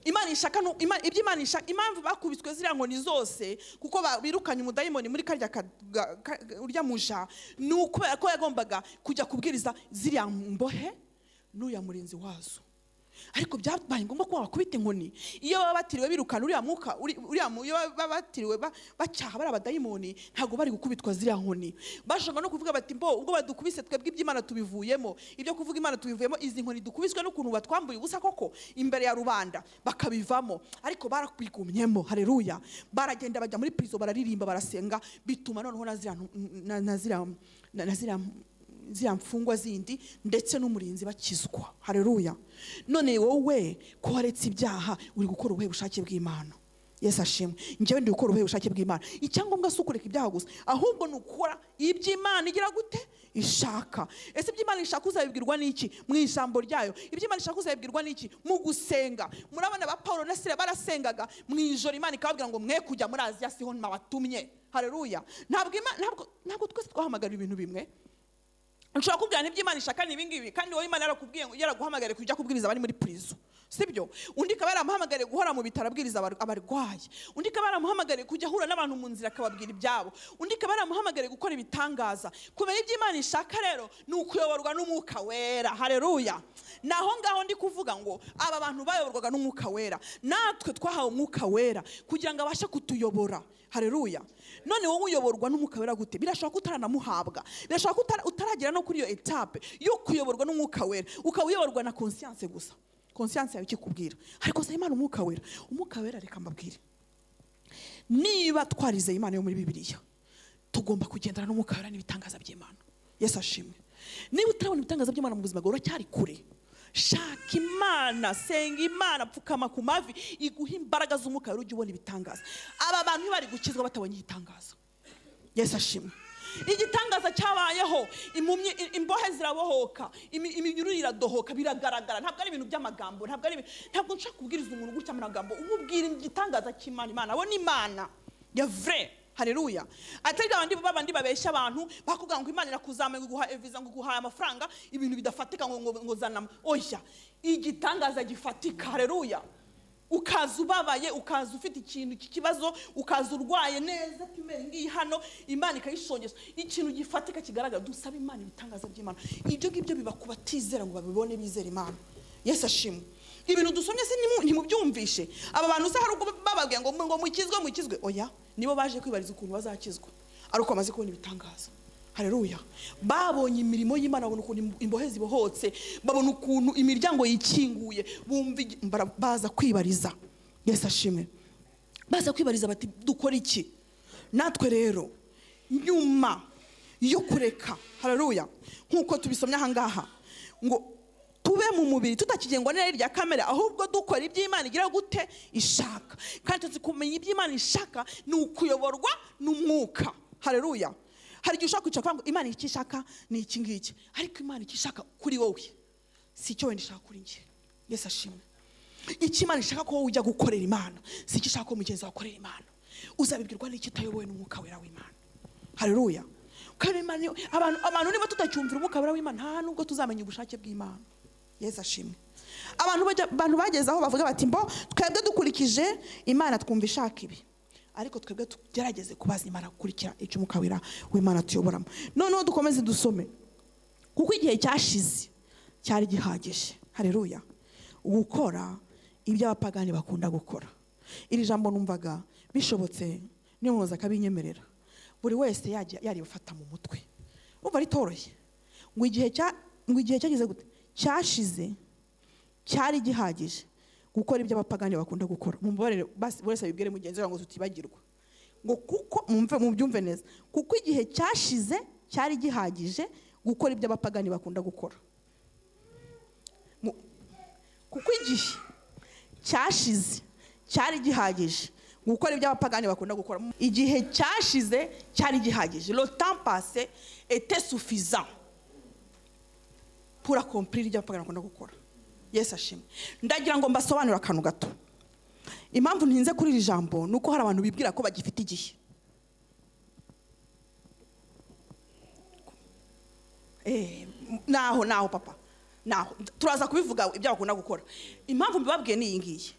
[SPEAKER 1] Imana ishaka ibyo Imana ishaka. Impamvu bakubitswe ziriya nkoni zose kuko birukanye umudayimoni muri karya urya muja, nuko yagombaga kujya kubwiriza ziriya mbohe n'uya murinzi wazo. Ariko byabaye ngombwa ko bakubita inkoni. Iyo baba batiriwe birukana uriya mwuka, iyo baba batiriwe bacyaha bari abadayimoni, ntabwo bari gukubitwa ziriya nkoni. Bashaka no kuvuga bati mbo ubwo badukubise twebwe iby'Imana tubivuyemo, ibyo kuvuga Imana tubivuyemo, izi nkoni dukubiswe n'ukuntu batwambuye ubusa koko imbere ya rubanda bakabivamo. Ariko barakwigumyemo, haleluya. Baragenda bajya muri prison, bararirimba, barasenga, bituma noneho na ziriya mfungwa zindi ndetse n'umurinzi bakizwa, haleluya. None wowe ko waretse ibyaha uri gukora ubuhe bushake bw'Imana? Yesu ashimwe. Njyewe ndi gukora ubuhe bushake bw'Imana. Icyangombwa si ukureka ibyaha gusa, ahubwo ni ukora iby'Imana igira gute ishaka. Ese iby'Imana ishaka uzabibwirwa n'iki? Mu ijambo ryayo. Iby'Imana ishaka uzabibwirwa n'iki? Mu gusenga. Murabona ba Paulo na Sila barasengaga mu ijoro, Imana ikababwira ngo mwe kujya muri Aziya, siho nabatumye, haleluya. Ntabwo twese twahamagara ibintu bimwe. Nshobora kubwira n'iby'Imana ishaka ni ibingibi, kandi wowe Imana yarakubwiye ngo yaraguhamagariye kujya kubwiriza abari muri prison, sibyo? Undi akaba yaramuhamagariye guhora mu bitaro abwiriza abarwayi, undi akaba yaramuhamagariye kujya ahura n'abantu mu nzira akababwira ibyabo, undi akaba yaramuhamagariye gukora ibitangaza. Kumenya iby'Imana ishaka rero ni ukuyoborwa n'Umwuka Wera, haleluya. Naho ngaho ndi kuvuga ngo aba bantu bayoborwaga n'Umwuka Wera, natwe twahawe Umwuka Wera kugira ngo abashe kutuyobora, haleluya. None wowe uyoborwa n'Umwuka Wera gute? Birashoboka ko utaranamuhabwa, birashoboka ko utaragera no kuri iyo etape yo kuyoborwa n'Umwuka Wera, ukayoborwa na conscience gusa. Conscience yawe ikikubwira, ariko se Imana Umwuka Wera reka mbabwire, niba twarize Imana yo muri Bibiliya, tugomba kugendana n'Umwuka Wera n'ibitangaza by'Imana. Yesu ashimwe. Niba utarabona ibitangaza by'Imana mu buzima bwawe uracyari kure, shaka Imana, senga Imana, pfukama ku mavi, iguha imbaraga z'Umwuka Wera ujye ubona ibitangaza. Aba bantu bari gukizwa batabonye igitangaza. Yesu ashimwe. Igitangaza cyabayeho, imbohe zirabohoka, iminyururu iradohoka, biragaragara. Ntabwo ari ibintu by'amagambo, ntabwo nshaka kubwiriza umuntu gutya amagambo, umubwira igitangaza cy'Imana. Imana abona Imana ya vrai, haleluya. Atari abandi babeshya abantu bakubwira ngo Imana irakuzamuye ngo guha eviza ngo guha amafaranga, ibintu bidafatika ngo zana. Oya, igitangaza gifatika, haleluya. Ukaza ubabaye, ukaza ufite ikintu kikibazo, ukaza urwaye neza kimere ngiyi hano, Imana ikayishongeza, ikintu gifatika kigaragara. Dusaba Imana ibitangaza by'Imana. Ibyo ngibyo biba kubatizera ngo babibone bizera Imana. Yesu ashimwe. Ibintu dusomye se ntimubyumvishe. Aba bantu se hari ubwo bababwiye ngo mukizwe. Oya, nibo baje kwibariza ukuntu bazakizwa, ariko amaze kubona ibitangaza, haleluya. Babonye imirimo y'Imana, babona ukuntu imbohe zibohotse, babona ukuntu imiryango yikinguye, baza kwibariza Yesu ashimwe. Baza kwibariza bati dukora iki? Natwe rero nyuma yo kureka, haleluya, nkuko tubisomye aha ngaha ngo tube mu mubiri tutakigengwa n'irari rya kamere, ahubwo dukora iby'Imana igira gute ishaka. Kandi tuzi kumenya iby'Imana ishaka ni ukuyoborwa n'umwuka, haleluya. Hari igihe ushaka kwicara ngo Imana icyo ishaka ni iki ngiki, ariko Imana icyo ishaka kuri wowe si cyo wenda ishaka kuri njye. Yesu ashimwe. Icyo Imana ishaka ko wowe ujya gukorera Imana si icyo ishaka ko mugenzi wawe akorera Imana. Uzabibwirwa n'iki utayobowe n'umwuka wera w'Imana, haleluya. Kandi abantu niba tutacyumvira umwuka wera w'Imana nta nubwo tuzamenya ubushake bw'Imana. Yesu ashimwe. Abantu bageze aho bavuga bati mbo twebwe dukurikije Imana twumva ishaka ibi, ariko twebwe tugerageze kubaza Imana gukurikira icyo umwuka wera w'Imana tuyoboramo. Noneho dukomeze dusome, kuko igihe cyashize cyari gihagije, haleluya, gukora ibyo abapagani bakunda gukora. Iri jambo numvaga bishobotse niyo muza kabinyemerera buri wese yaribafata mu mutwe. Umva ritoroshye ngo igihe cyagize gute cyashize cyari gihagije gukora ibyo abapagani bakunda gukora. Mumbabarire basi wese abibwire mugenzi wawe ngo tutibagirwa, ngo kuko mubyumve neza, kuko igihe cyashize cyari gihagije gukora ibyo abapagani bakunda gukora. Kuko igihe cyashize cyari gihagije gukora ibyo abapagani bakunda gukora. Igihe cyashize cyari gihagije, le temps passé était suffisant pour accomplir ibyo abapagani bakunda gukora. Yesu ashimwe. Ndagira ngo mbasobanure akantu gato. Impamvu ntinze kuri iri jambo nuko hari abantu bibwira ko bagifite igihe. Naho papa, naho turaza kubivuga ibyo bakunda gukora. Impamvu mbibabwiye ni iyi ngiyi,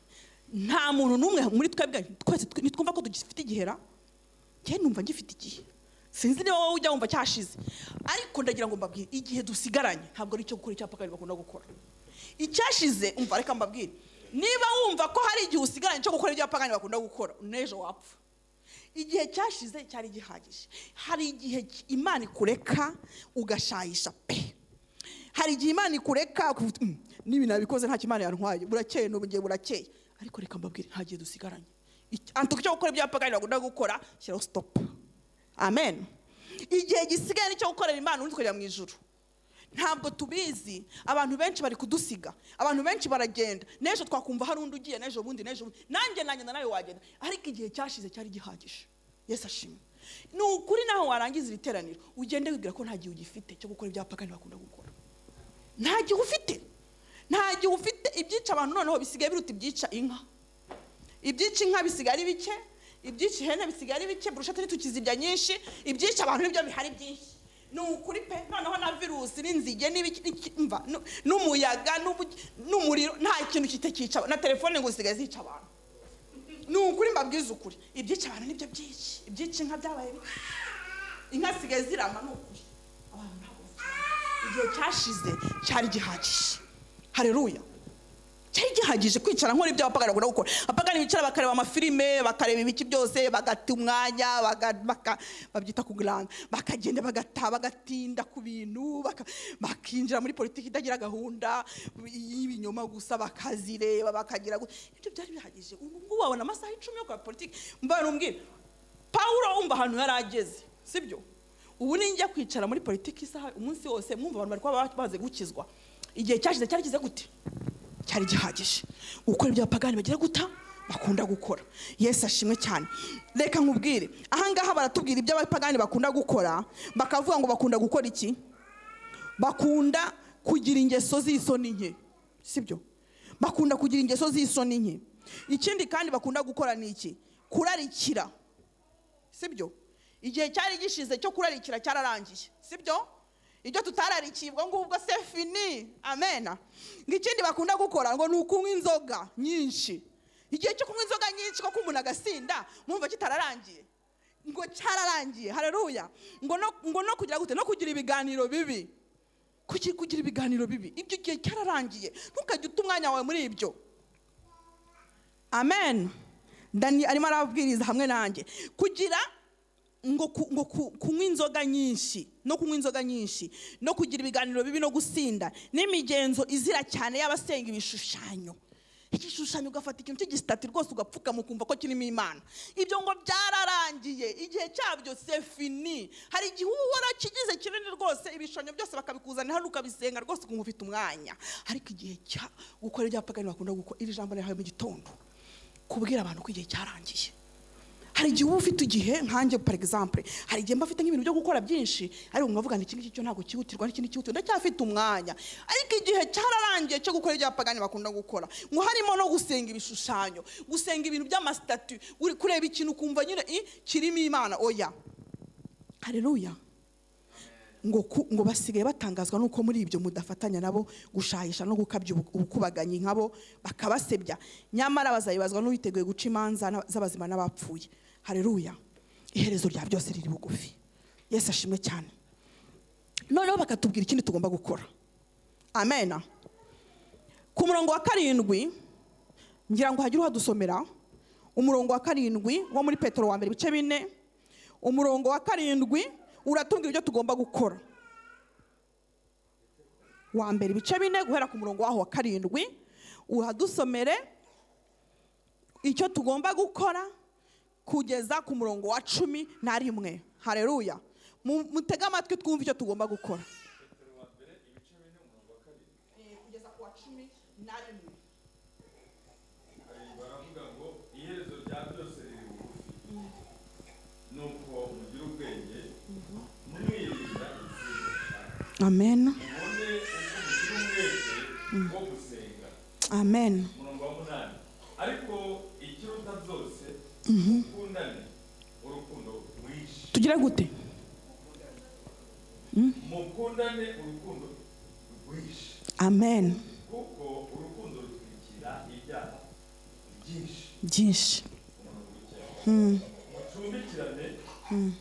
[SPEAKER 1] nta muntu n'umwe muri twebwe twese nitwumva ko tugifite igihera. Cyane numva ngifite igihe, sinzi niba wowe ujya wumva cyashize, ariko ndagira ngo mbabwire igihe dusigaranye ntabwo ari cyo gukora icyo abapagani bakunda gukora. Icyashize umva reka mbabwire, niba wumva ko hari igihe usigaranye cyo gukora ibyo abapagani bakunda gukora, n'ejo wapfa. Igihe cyashize cyari gihagije. Hari igihe Imana ikureka ugashayisha pe. Hari igihe Imana ikureka nibi nabikoze nta kimana yantwaye, burakeye n'ubugiye burakeye, ariko reka mbabwire nta gihe dusigaranye. Antuko cyo gukora ibyo abapagani bakunda gukora, shyiraho stop. Amen. Igihe gisigaye ni cyo gukorera Imana undi tukajya mu ijuru. Ntabwo tubizi, abantu benshi bari kudusiga, abantu benshi baragenda, n'ejo twakumva hari undi ugiye, n'ejo bundi nanjye nawe wagenda, ariko igihe cyashize cyari gihagije. Yesu ashimwe. Ni ukuri naho warangiza ibiteraniro ugende wibwira ko nta gihe ugifite cyo gukora ibyo abapagani bakunda gukora. Nta gihe ufite ibyica abantu noneho bisigaye biruta ibyica inka. Ibyica inka bisigaye ari bike, ibyica ihene bisigaye ari bike, burushati nitukizibya nyinshi, ibyica abantu nibyo bihari byinshi. Nukuri pe, noneho na virusi n'inzige n'ibikimva n'umuyaga n'umuriro nta kintu kitakica, na telefone ngo zisigaye zica abantu. Nukuri mbabwiza ukuri, ibyica abantu nibyo byinshi, ibyica inka byabaye bike, inka zisigaye zirama. Nukuri abantu ntabwo igihe cyashize cyari gihagije, haleluya. Cyari gihagije kwicara nkora ibyo abapagani bakunda gukora. Abapagani bicara bakareba amafilime, bakareba ibiki byose, bagata umwanya, babyita kugurana, bakagenda bagatinda ku bintu, bakinjira muri politiki itagira gahunda y'ibinyoma gusa, bakazireba bakagira ibyo byari bihagije. Ubu wabona amasaha 10 yo kwa politiki. Mbana umbwira Paulo umva ahantu yarageze, sibyo? Ubu ninjya kwicara muri politiki isaha umunsi wose, mwumva abantu bari kwa baze gukizwa. Igihe cyashize cyari kize gute? Cyari gihagije gukora ibyo abapagani bagira guta bakunda gukora. Yesu ashimwe cyane. Reka nkubwire, aha ngaha baratubwira ibyo abapagani bakunda gukora, bakavuga ngo bakunda gukora iki? Bakunda kugira ingeso z'isoni nke, sibyo? Bakunda kugira ingeso z'isoni nke. Ikindi kandi bakunda gukora ni iki? Kurarikira, sibyo? Igihe cyari gishize cyo kurarikira cyararangiye, sibyo? Ibyo tutararikibwa ngo ubwo se fini. Amen. Ngikindi bakunda gukora ngo nukunywa inzoga nyinshi. Igihe cyo kunywa inzoga nyinshi ko kumuntu agasinda, mwumva kitararangiye. Ngo cyararangiye, haleluya. Ngo no kugira gute? No kugira ibiganiro bibi. Kugira ibiganiro bibi. Ibyo gihe cyararangiye. Ntukajye utumwanya wawe muri ibyo. Amen. Dani arimo arabwiriza hamwe nanjye. Kugira ngo kunywa inzoga nyinshi, no kunywa inzoga nyinshi, no kugira ibiganiro bibi, no gusinda, n'imigenzo izira cyane y'abasenga ibishushanyo. igishushanyo ugafata ikintu cy'igisitati rwose ugapfukama ukumva ko kirimo Imana. Ibyo ngo byararangiye, igihe cyabyo c'est fini. Hari igihe uba warakigize kinini rwose, ibishushanyo byose bakabikuzanira hano ukabisenga rwose ukumva ufite umwanya, ariko igihe cya gukora ibyapagani bakunda gukora, iri jambo ryahawe mu gitondo kubwira abantu ko igihe cyarangiye. Hari igihe uba ufite igihe nkanjye par exemple, hari igihe mba afite nk'ibintu byo gukora byinshi, ariko nkavuga ngo iki ngiki cyo ntabwo cyihutirwa, n'ikindi cyihutirwa, ndacyafite umwanya. Ariko igihe cyararangiye cyo gukora ibyapagani bakunda gukora, ngo harimo no gusenga ibishushanyo, gusenga ibintu by'amasitatu, kureba ikintu ukumva nyine kirimo Imana. Oya, haleluya. ngo basigaye batangazwa nuko muri ibyo mudafatanya nabo gushahisha no gukabya ubukubaganyi nkabo bakabasebya, nyamara bazayibazwa n'uwiteguye guca imanza z'abazima n'abapfuye. Haleluya. Iherezo rya byose riri bugufi. Yesu ashimwe cyane. Noneho bakatubwira ikindi tugomba gukora. Amen. Ku murongo wa 7 ngira ngo hagire uhadusomera umurongo wa 7 wo muri Petero wa 2:4. Umurongo wa 7 uratubwira ibyo tugomba gukora. Wa 2:4 guhera ku murongo waho wa 7 uhadusomere icyo tugomba gukora kugeza ku murongo wa 11. Haleluya. Mutega amatwi twumva icyo tugomba gukora. Kugeza ku wa 11.
[SPEAKER 2] Baravuga ngo iherezo rya byose riri bugufi, nuko mugira ubwenge mwirinda inzira.
[SPEAKER 1] Amen.
[SPEAKER 2] Mubone uko mugira umwete wo gusenga.
[SPEAKER 1] Amen.
[SPEAKER 2] Umurongo wa 8. Ariko ikiruta byose mukundane urukundo rwinshi.
[SPEAKER 1] Tugira gute?
[SPEAKER 2] Mukundane urukundo rwinshi.
[SPEAKER 1] Amen.
[SPEAKER 2] Kuko urukundo rutwikira ibyaha
[SPEAKER 1] byinshi.
[SPEAKER 2] Mucumbikirane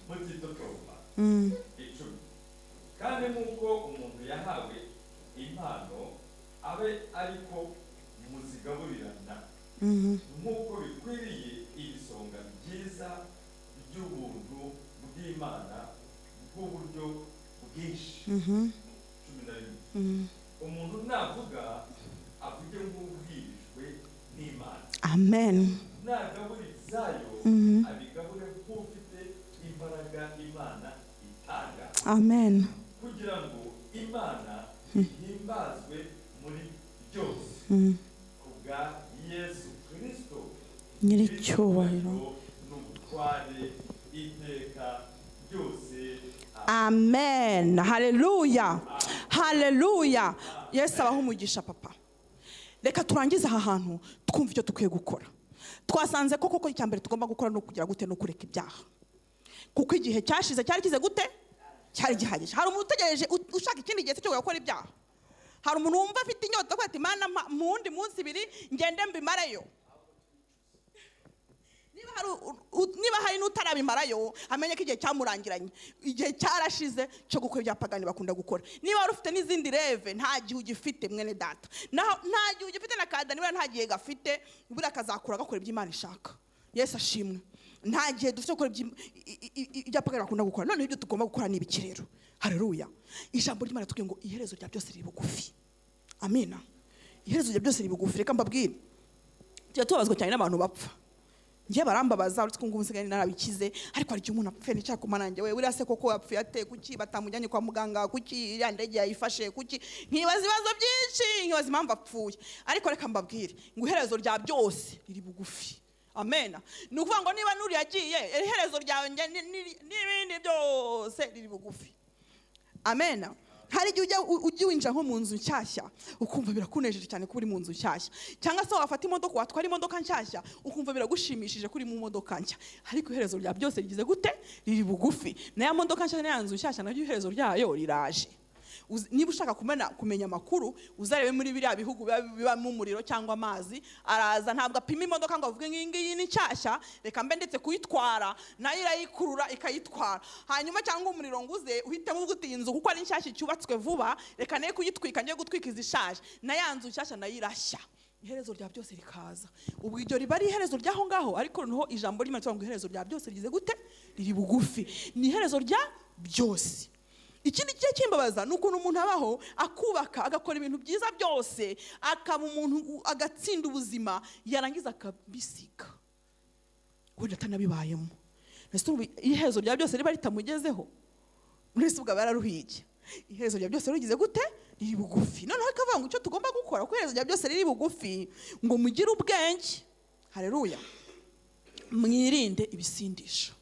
[SPEAKER 2] mutitotomba. 10. Kandi nk'uko umuntu yahawe impano abe ariko muzigaburirana, nk'uko bikwiriye ibisonga byiza by'ubuntu bw'Imana bw'uburyo bwinshi. 11. Umuntu navuga avuge nk'ubwirijwe n'Imana.
[SPEAKER 1] Amen.
[SPEAKER 2] Nagaburizayo abigabure nk'ufite imbaraga Imana itanga.
[SPEAKER 1] Amen.
[SPEAKER 2] Kugira ngo Imana ihimbazwe muri byose kubwa Yesu Kristo
[SPEAKER 1] nyiricyubahiro
[SPEAKER 2] n'ubutware iteka byose.
[SPEAKER 1] Amen. Haleluya. Haleluya. Yesu abaho umugisha papa. Reka turangize aha hantu twumva icyo tukwiye gukora. Twasanze ko koko icyambere tugomba gukora no kugira gute no kureka ibyaha, kuko igihe cyashize cyari kize gute, cyari gihagije. Hari umuntu utegereje ushaka ikindi gihe cyo gukora ibyaha. Hari umuntu wumva afite inyota ko ati Mana mu wundi munsi 2 ngende mbimarayo. Niba hari n'utarabimarayo amenye ko igihe cyamurangiranye, igihe cyarashize cyo gukora ibyapagani bakunda gukora. Niba wari ufite n'izindi reve nta gihe ugifite mwene data, nta gihe ugifite na kada, niba nta gihe gafite buri akazakura gakora iby'Imana ishaka. Yesu ashimwe. Nta gihe dufite gukora ibyapagani bakunda gukora. None ibyo tugomba gukora ni ibiki rero? Haleluya. Ijambo ry'Imana tuvuga ngo iherezo rya byose riri bugufi. Amina. Iherezo rya byose riri bugufi. Reka mbabwire, tujya tubabazwa cyane n'abantu bapfa. Ngiye barambabaza uretse ko ngo umusigani narabikize, ariko hari igihe umuntu apfuye n'icaka umanange we uriya se koko yapfuye ate, kuki batamujyanye kwa muganga, kuki iriya ndege yayifashe, kuki nkibaza ibibazo byinshi, nkibaza impamvu apfuye. Ariko reka mbabwire ngo iherezo rya byose riri bugufi. Amen. Ni ukuvuga ngo niba nuri yagiye, iherezo ryawe n'ibindi byose riri bugufi. Amen. Hari igihe ujya winjira nko mu nzu nshyashya ukumva birakunejeje cyane ko uri mu nzu nshyashya, cyangwa se wafata imodoka watwara imodoka nshyashya ukumva biragushimishije kuri mu modoka nshya, ariko iherezo rya byose rigize gute, riri bugufi. Na ya modoka nshyashya na nzu nshyashya nayo iherezo ryayo riraje. Niba ushaka kumenya amakuru uzarebe muri biriya bihugu bibamo umuriro cyangwa amazi, araza ntabwo apima imodoka ngo avuge ngiyi ni nshyashya reka mbe ndetse kuyitwara, nayo irayikurura ikayitwara. Hanyuma cyangwa umuriro nguze uhitemo uguti inzu kuko ari nshyashya cyubatswe vuba, reka nayo kuyitwika ngiye gutwika izishaje, na ya nzu nshyashya nayo irashya. Iherezo rya byose rikaza. Ubwo iryo riba ari iherezo ryaho ngaho, ariko noneho ijambo ry'Imana ngo iherezo rya byose rigize gute, riri bugufi. Ni iherezo rya byose. ikindi kigiye kimbabaza ni ukuntu umuntu abaho akubaka agakora ibintu byiza byose, akaba umuntu agatsinda ubuzima, yarangiza akabisiga wenda atanabibayemo. Iherezo rya byose riba ritamugezeho, mwese ubwo bararuhiye. Iherezo rya byose rugize gute? Riri bugufi. Noneho ikavuga ngo icyo tugomba gukora ko iherezo rya byose riri bugufi, ngo mugire ubwenge. Haleluya. Mwirinde ibisindisha.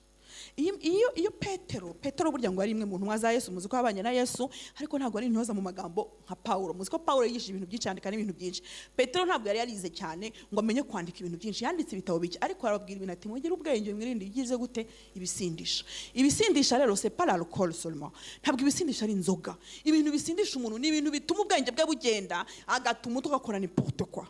[SPEAKER 1] Iyo Petero burya ngo ari imwe mu ntumwa za Yesu, muzi ko abanye na Yesu, ariko ntabwo ari intyoza mu magambo nka Paulo. Muzi ko Paulo yigishije ibintu byinshi, yandika n'ibintu byinshi. Petero ntabwo yari yarize cyane ngo amenye kwandika ibintu byinshi, yanditse ibitabo bike, ariko arababwira ibintu ati mugire ubwenge, mwirinde igize gute? Ibisindisha. Ibisindisha rero c'est pas l'alcool seulement. Ntabwo ibisindisha ari inzoga. Ibintu bisindisha umuntu ni ibintu bituma ubwenge bwe bugenda, agatuma utugakora n'importe quoi,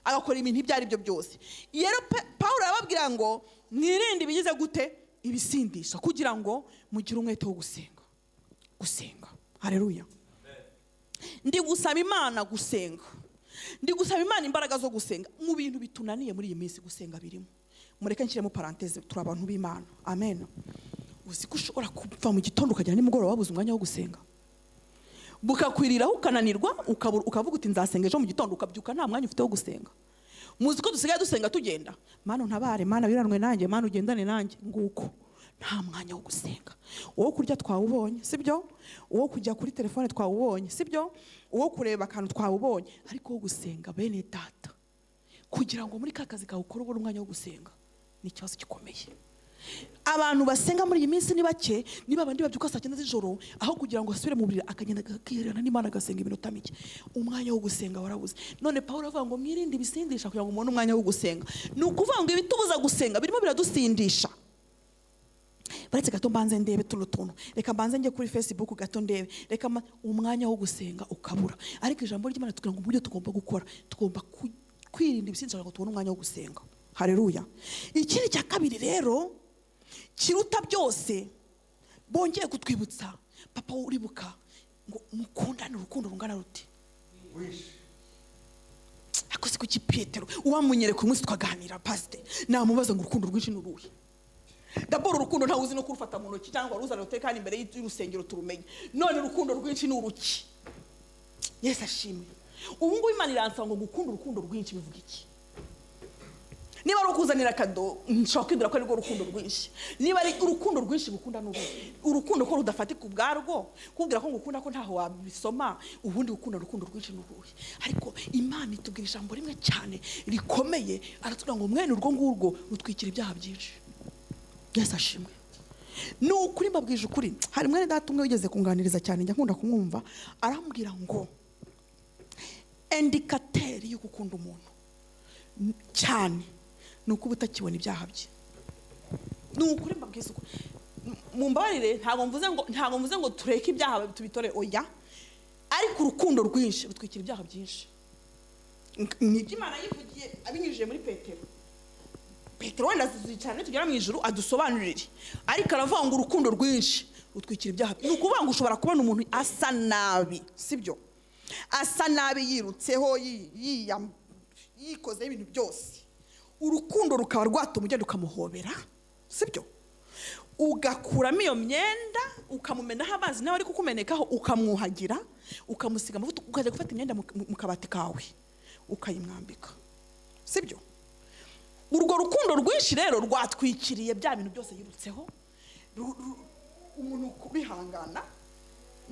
[SPEAKER 1] agakora ibintu ibyo ari byo byose. Rero Paulo arababwira ngo mwirinde ibigize gute? Ibisindisha, kugira ngo mugire umwete wo gusenga. Haleluya. Ndi gusaba Imana gusenga, ndi gusaba Imana imbaraga zo gusenga mu bintu bitunaniye muri iyi minsi. Gusenga birimo, mureke nshyiremo paranteze, turi abantu b'Imana. Amen. Uzi ko ushobora kuva mu gitondo ukagera nimugoroba wabuze umwanya wo gusenga, bukakwiriraho ukananirwa, ukavuga uti nzasenga ejo mu gitondo, ukabyuka nta mwanya ufite wo gusenga. Muzi ko dusigaye dusenga tugenda, Mana untabare, Mana biranwe nanjye, Mana ugendane nanjye, nguko nta mwanya wo gusenga. Uwo kurya twawubonye, sibyo? Uwo kujya kuri telefone twawubonye, sibyo? Uwo kureba akantu twawubonye, ariko wo gusenga bene data, kugira ngo muri kakazi kawe ukore ubone umwanya wo gusenga, ni ikibazo gikomeye. Abantu basenga muri iyi minsi ni bake, niba abandi babyuka saa 9 z'ijoro, aho kugira ngo asubire mu buriri akagenda akirana n'Imana agasenga iminota mike. Umwanya wo gusenga warabuze. None Paulo avuga ngo mwirinde ibisindisha kugira ngo mubone umwanya wo gusenga. Ni ukuvuga ngo ibitubuza gusenga birimo biradusindisha. Baretse gato mbanze ndebe tuntu, reka mbanze njye kuri Facebook gato ndebe, reka umwanya wo gusenga ukabura. Ariko ijambo ry'Imana tugira ngo uburyo tugomba gukora, tugomba kwirinda ibisindisha ngo tubone umwanya wo gusenga. Haleluya. Ikindi cya kabiri rero kiruta byose, bongeye kutwibutsa, papa uribuka ngo mukundane urukundo rungana ruti. Akoze kuki Petero uwamunyereka umunsi twaganira pastor, namubaza ngo urukundo rwinshi n'uruhe? D'abord urukundo nta uzi no kurufata mu ntoki cyangwa ruzana rutekana imbere y'urusengero turumenye. None urukundo rwinshi n'uruki? Yesu ashimwe. Ubu ngubu Imana iransaba ngo gukunda urukundo rwinshi bivuga iki? Niba ari ukuzanira kado, nshaka kwibwira ko ari rwo rukundo rwinshi. Niba ari urukundo rwinshi gukunda n'uruhe? Urukundo ko rudafatika ubwarwo, kubwira ko ngukunda ko ntaho wabisoma, ubundi gukunda urukundo rwinshi n'uruhe? Ariko Imana itubwira ijambo rimwe cyane rikomeye, aratubwira ngo mwene urwo ngurwo rutwikira ibyaha byinshi. Yesu ashimwe. Ni ukuri mbabwije ukuri, hari mwene data umwe wigeze kunganiriza cyane, njya nkunda kumwumva, arambwira ngo indikateri yo gukunda umuntu cyane nuko utakibona ibyaha bye. Ni ukuri mbabwiza ukuri. Mumbabarire, ntabwo mvuze ngo tureke ibyaha tubitore, oya. Ariko urukundo rwinshi rutwikira ibyaha byinshi. Ni Imana yivugiye abinyujije muri Petero wenda cyane tugera mu ijuru adusobanurire. Ariko aravuga ngo urukundo rwinshi rutwikira ibyaha. Ni ukuvuga ngo ushobora kubona umuntu asa nabi, sibyo? Asa nabi yirutseho, yikoze ibintu byose, urukundo rukaba rwatuma ugenda ukamuhobera, sibyo? Ugakuramo iyo myenda, ukamumenaho amazi nawe ari kukumenekaho, ukamwuhagira, ukamusiga amavuta, ukajya gufata imyenda mu kabati kawe ukayimwambika, sibyo? Urwo rukundo rwinshi rero rwatwikiriye bya bintu byose yirutseho. Umuntu kubihangana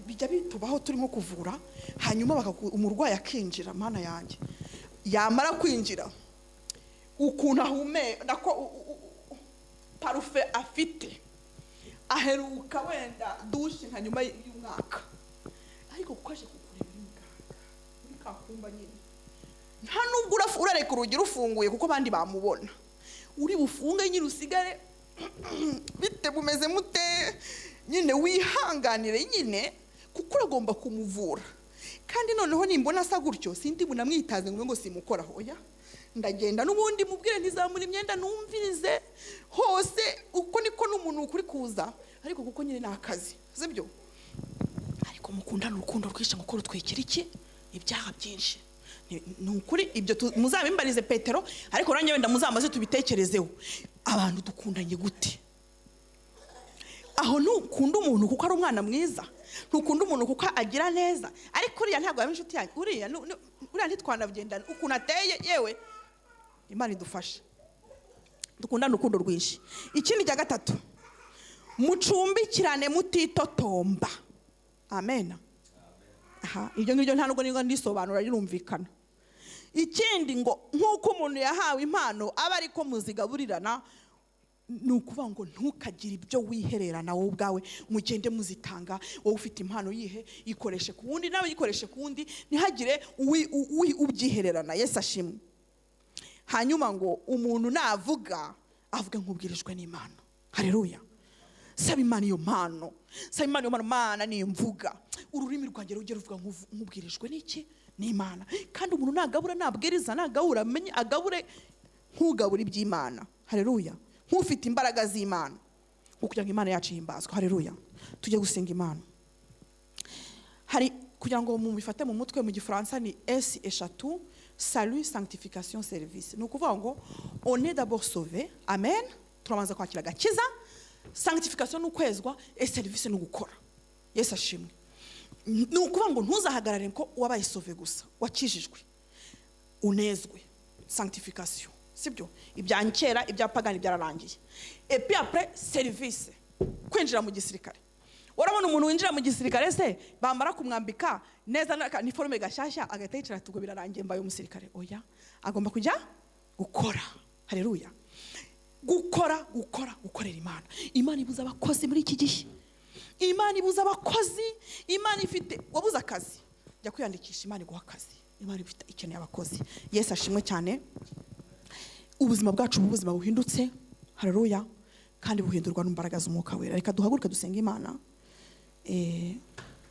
[SPEAKER 1] bijya bitubaho turimo kuvura, hanyuma umurwayi akinjira, Mana yanjye, yamara kwinjira ukuntu ahumeka ko parufe afite, aheruka wenda dushe nka nyuma y'umwaka, ariko kukaje kukureba muganga muri kakumba nyine, nta nubwo urareka urugi rufunguye kuko abandi bamubona, uri bufunge nyine usigare bite bumeze mute nyine, wihanganire nyine, kuko uragomba kumuvura. Kandi noneho nimbona asa gutyo sindi bunamwitaze ngo simukora, hoya ndagenda n'ubundi mubwire ntizamura imyenda numvirize hose, uko niko n'umuntu ukuri kuza, ariko kuko nyine nakazi, sibyo? Ariko mukundana urukundo rwishe ngo rutwikira iki? Ibyaha byinshi. Ni ukuri ibyo muzabimbarize Petero, ariko nanjye wenda muzamaze tubitekerezeho. Abantu dukundanye gute? Aho nukunda umuntu kuko ari umwana mwiza, ntukunda umuntu kuko agira neza, ariko uriya ntabwo yaba inshuti yanjye, uriya ntitwanagendana ukuntu ateye. Yewe Imana idufashe dukundane urukundo rwinshi. Ikindi cya gatatu, mucumbikirane mutitotomba. Amen. Aha, ibyo ngibyo nta nubwo niba ndisobanura rirumvikana. Ikindi ngo nk'uko umuntu yahawe impano aba ariko muzigaburirana, ni ukuvuga ngo ntukagire ibyo wihererana wowe ubwawe, mugende muzitanga. Wowe ufite impano yihe, ikoreshe ku wundi, nawe yikoreshe ku wundi, ntihagire ubyihererana. Yesu ashimwe. Hanyuma ngo umuntu navuga avuga nk'ubwirijwe n'Imana. Haleluya. Saba Imana iyo mpano, saba Imana iyo mpano. Mana ni mvuga, ururimi rwanjye rujye ruvuga nk'ubwirijwe n'iki? N'Imana. Kandi umuntu nagabura, nabwiriza, nagabura, amenye agabure nk'ugabura iby'Imana. Haleluya. Nk'ufite imbaraga z'Imana, kugira ngo Imana yacu ihimbazwe. Haleluya. Tujye gusenga Imana. Hari kugira ngo mubifate mu mutwe, mu gifaransa ni S eshatu: salut, sanctification, service. Ni ukuvuga ngo on est d'abord sauvé. Amen. Turabanza kwakira agakiza. Sanctification ni ukwezwa, et service ni ugukora. Yesu ashimwe. Ni ukuvuga ngo ntuzahagarare ko wabaye sauvé gusa, wakijijwe, unezwe. Sanctification, sibyo? Ibya kera, ibya pagani byararangiye. Et puis après service, kwinjira mu gisirikare. Urabona umuntu winjira mu gisirikare se bambara kumwambika neza ni forme gashyashya, agahita yicara tugo birarangiye mbaye umusirikare. Oya, agomba kujya gukora. Haleluya. Gukorera Imana. Imana ibuza abakozi muri iki gihe. Imana ibuza abakozi. Imana ifite wabuza akazi, jya kwiyandikisha, Imana iguha akazi. Imana ifite ikeneye abakozi. Yesu ashimwe cyane. Ubuzima bwacu ubuzima buhindutse. Haleluya. Kandi buhindurwa n'imbaraga z'Umwuka Wera. Reka duhaguruke dusenga Imana.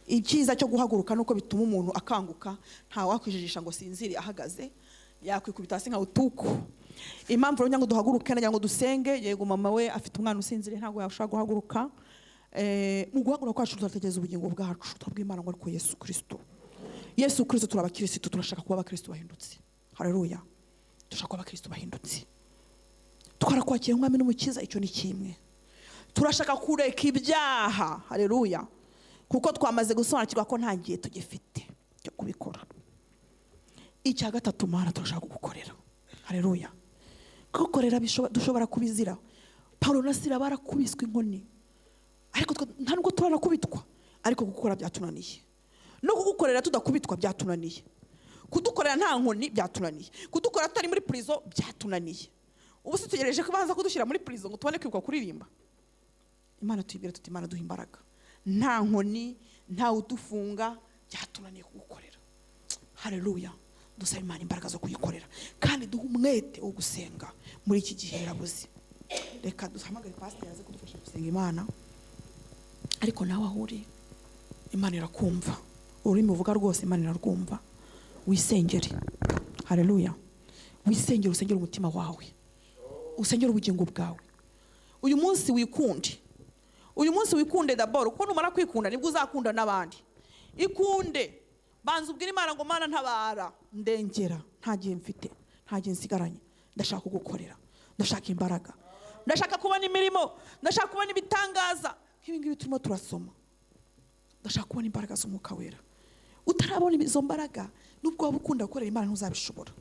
[SPEAKER 1] Icyiza cyo guhaguruka nuko bituma umuntu akanguka, nta wakwijijisha ngo sinziri ahagaze, yakwikubita hasi nka utuku. Impamvu rero ngo duhaguruke nagira ngo dusenge. Yego mama we afite umwana usinzire, ntabwo yashaka guhaguruka. Mu guhaguruka kwacu turategereza ubugingo bwacu, twabw'Imana ngo ariko Yesu Kristo. Yesu Kristo turabakirisitu, turashaka kuba abakristo bahindutse. Haleluya. Turashaka kuba abakristo bahindutse. Twarakwakira umwami n'umukiza, icyo ni kimwe. Turashaka kureka ibyaha. Haleluya. Kuko twamaze gusobanukirwa ko nta gihe tugifite cyo kubikora. Icya gatatu, Mana turashaka gukorera. Haleluya. Gukorera dushobora kubizira. Paulo na Sila barakubiswe inkoni, ariko nta nubwo turanakubitwa, ariko gukora byatunaniye. No kugukorera tudakubitwa byatunaniye. Kudukorera nta nkoni byatunaniye. Kudukorera tutari muri prison byatunaniye. Ubu se tugereje ko baza kudushyira muri prison ngo tubone kwibuka kuririmba. Imana tuyibwire tuti Imana duha imbaraga. Nta nkoni, nta udufunga, byatunaniye kugukorera. Haleluya. Dusaba Imana imbaraga zo kuyikorera, kandi duha umwete wo gusenga muri iki gihe yarabuze. Reka duhamagare pastor yaze kudufasha gusenga Imana. Ariko nawe ahuri, Imana irakumva. Urimo uvuga rwose Imana irarwumva. Wisengere. Haleluya. Wisengere, usengere umutima wawe, usengere ubugingo bwawe. Uyu munsi wikunde. Uyu munsi wikunde d'abord, kuko numara kwikunda nibwo uzakunda n'abandi. Ikunde. Banza ubwira Imana ngo Mana ntabara, ndengera, nta gihe mfite, nta gihe nsigaranye, ndashaka kugukorera, ndashaka imbaraga, ndashaka kubona imirimo, ndashaka kubona ibitangaza nk'ibi ngibi turimo turasoma. Ndashaka kubona imbaraga z'Umwuka Wera. Utarabona izo mbaraga, nubwo waba ukunda gukorera Imana ntuzabishobora.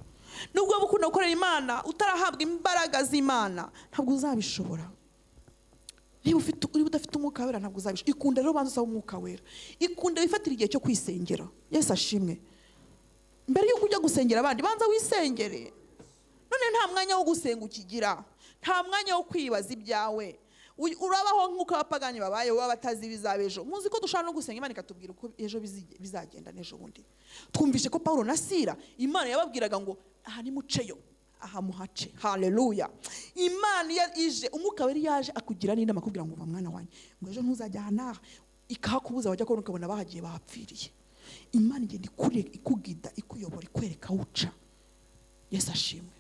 [SPEAKER 1] Nubwo waba ukunda gukorera Imana utarahabwa imbaraga z'Imana, ntabwo uzabishobora. Niba udafite Umwuka Wera ntabwo uzabishobora. Ikunde rero banza usaba Umwuka Wera. Ikunde wifatira igihe cyo kwisengera. Yesu ashimwe. Mbere yuko ujya gusengera abandi, banza wisengere. None nta mwanya wo gusenga ukigira, nta mwanya wo kwibaza ibyawe. Urabaho nk'uko abapagani babaye, baba batazi bizabejo. Muzi ko dushaka no gusenga Imana ikatubwira uko ejo bizagenda n'ejo bundi. Twumvishe ko Paulo na Sila Imana yababwiraga ngo aha ni muceyo, aha muhace. Haleluya. Imana ije, Umwuka Wera yaje akugira n'inama akubwira ngo mwana wanjye, ngo ejo ntuzajya hanaha, ikahakubuza wajya kubona ukabona bahagiye bahapfiriye. Imana igenda ikugida, ikuyobora, ikwereka uca. Yesu ashimwe.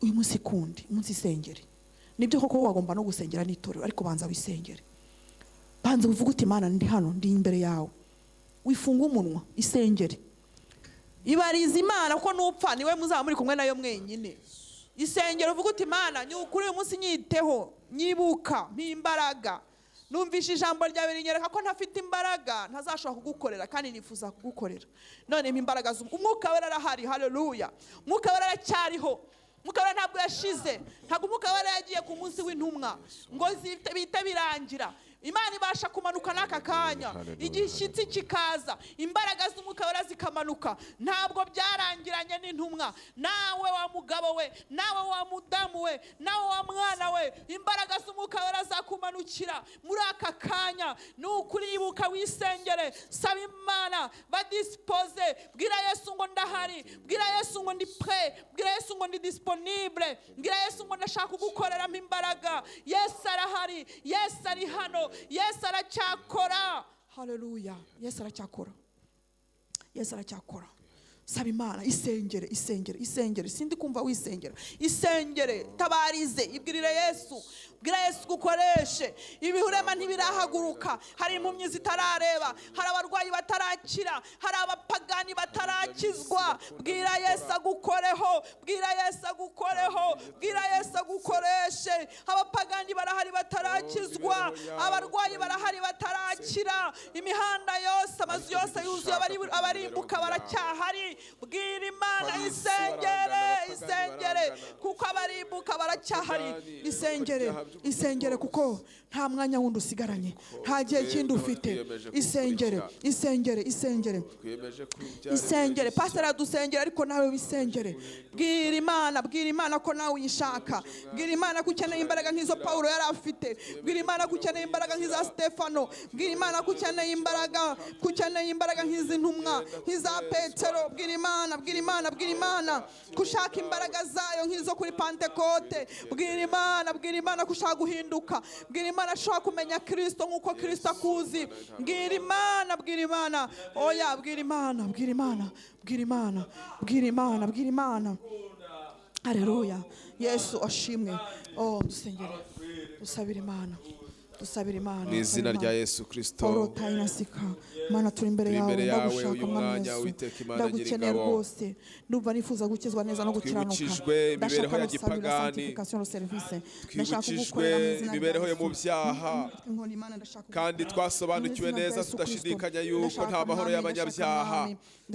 [SPEAKER 1] Uyu munsi kundi, umunsi isengere. Nibyo koko wagomba no gusengera n'itorero, ariko banza wisengere. Banza uvuga uti Imana ndi hano, ndi imbere yawe. Wifunga umunwa, isengere. Ibariza Imana ko nupfa niwe muzaba muri kumwe nayo mwenyine. Isengero uvuga uti Imana nyukuri uyu munsi nyiteho, nyibuka, mpimbaraga. numvise ijambo ryawe rinyereka ko ntafite imbaraga ntazashobora kugukorera kandi nifuza kugukorera. None imbaraga umwuka wera arahari. Haleluya. Umwuka wera aracyariho. Umwuka wera ntabwo yashize. Ntabwo umwuka wera yagiye ku munsi w'intumwa ngo bihite birangira. Imana ibasha kumanuka n'aka kanya. Igishyitsi kikaza, imbaraga z'umwuka wera zikamanuka. Ntabwo byarangiranye n'intumwa. Nawe wa mugabo we, nawe wa mudamu we, nawe wa mwana we, imbaraga z'umwuka wera zakumanukira muri aka kanya. Nukuribuka wisengere, saba Imana badispoze. Bwira Yesu ngo ndahari, bwira Yesu ngo ndi prêt, bwira Yesu ngo ndi disponible, bwira Yesu ngo ndashaka kugukoreramo imbaraga. Yesu arahari, Yesu ari hano, Yesu aracyakora. Haleluya. Yesu aracyakora. Yesu aracyakora. Saba Imana, isengere, isengere, isengere. Sindi kumva wisengera. Isengere, tabarize, ibwirire Yesu. Bwira Yesu gukoreshe. Ibihurema ntibirahaguruka. Hari impumyi zitarareba, hari abarwayi batarakira, hari abapagani batarakizwa. Bwira Yesu agukoreho, bwira Yesu agukoreho, bwira Yesu agukoreshe. Abapagani barahari batarakizwa, abarwayi barahari batarakira. Imihanda yose, amazu yose yuzuye abarimbuka baracyahari. Bwira Imana, isengere, isengere, kuko abarimbuka baracyahari. Isengere, isengere, kuko nta mwanya wundi usigaranye, nta gihe kindi ufite. Isengere, isengere, isengere, isengere. Pastor adusengera, ariko nawe wisengere. Bwira Imana, bwira Imana ko nawe uyishaka. Bwira Imana ko ukeneye imbaraga nk'izo Paulo yari afite. Bwira Imana ko ukeneye imbaraga nk'iza Stefano. Bwira Imana ko ukeneye imbaraga nk'izi ntumwa, nk'iza Petero. Bwira Imana, bwira Imana, bwira Imana kushaka imbaraga zayo nk'izo kuri Pentekote. Bwira Imana, bwira Imana kushaka guhinduka. Bwira Imana ashobora kumenya Kristo nk'uko Kristo akuzi. Bwira Imana, bwira Imana. Oya, bwira Imana, bwira Imana, bwira Imana, bwira Imana, bwira Imana. Haleluya. Yesu ashimwe. Oh, dusengere, dusabire Imana, dusabire Imana
[SPEAKER 3] mu izina rya Yesu Kristo.
[SPEAKER 1] Mana, turi imbere yawe, ndagushaka
[SPEAKER 3] uyu mwanya
[SPEAKER 1] Yesu,
[SPEAKER 3] Uwiteka Imana
[SPEAKER 1] ndagukeneye
[SPEAKER 3] nyir'ingabo.
[SPEAKER 1] rwose. Ndumva nifuza gukizwa neza no gukiranuka.
[SPEAKER 3] Twibukijwe imibereho ya gipagani, twibukijwe imibereho yo mu byaha, kandi twasobanukiwe neza tudashidikanya yuko nta mahoro y'abanyabyaha.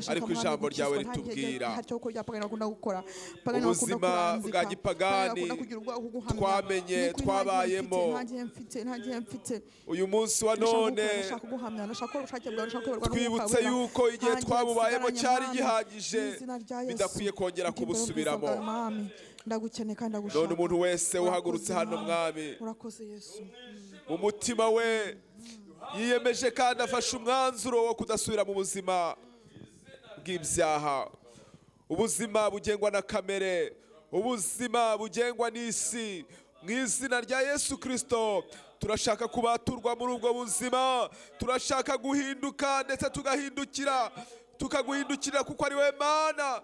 [SPEAKER 3] Ariko ijambo ryawe ritubwira ubuzima bwa gipagani twamenye, twabayemo. Uyu munsi wa none twibutse yuko igihe twabubayemo cyari gihagije, bidakwiye kongera kubusubiramo. None umuntu wese uhagurutse hano, Mwami, mu mutima we yiyemeje kandi afashe umwanzuro wo kudasubira mu buzima bw'ibyaha, ubuzima bugengwa na kamere, ubuzima bugengwa n'isi. Mu izina rya Yesu Kristo turashaka kubaturwa muri ubwo buzima. Turashaka guhinduka ndetse tukaguhindukira, kuko ari we Mana,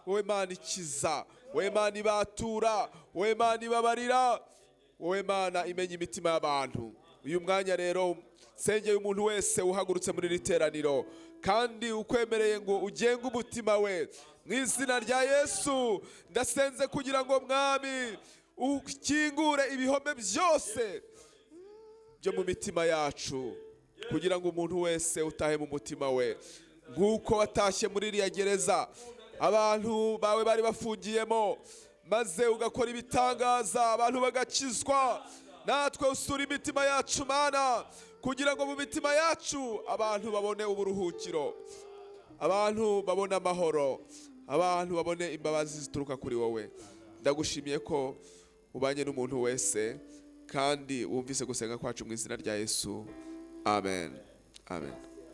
[SPEAKER 3] wowe Mana ikiza, wowe Mana ibatura, wowe Mana ibabarira, wowe Mana imenya imitima y'abantu. Uyu mwanya rero nsengeye umuntu wese uhagurutse muri iri teraniro kandi ukwemereye ngo ugenge umutima we. Mu izina rya Yesu ndasenze kugira ngo Mwami ukingure ibihome byose byo mu mitima yacu, kugira ngo umuntu wese utahe mu mutima we nk'uko watashye muri iriya gereza abantu bawe bari bafungiyemo, maze ugakora ibitangaza abantu bagakizwa. Natwe usura imitima yacu Mana, kugira ngo mu mitima yacu abantu babone uburuhukiro, abantu babone amahoro, abantu babone imbabazi zituruka kuri wowe. Ndagushimiye ko ubanye n'umuntu wese kandi wumvise gusenga kwacu mu izina rya Yesu. Amen. Amen.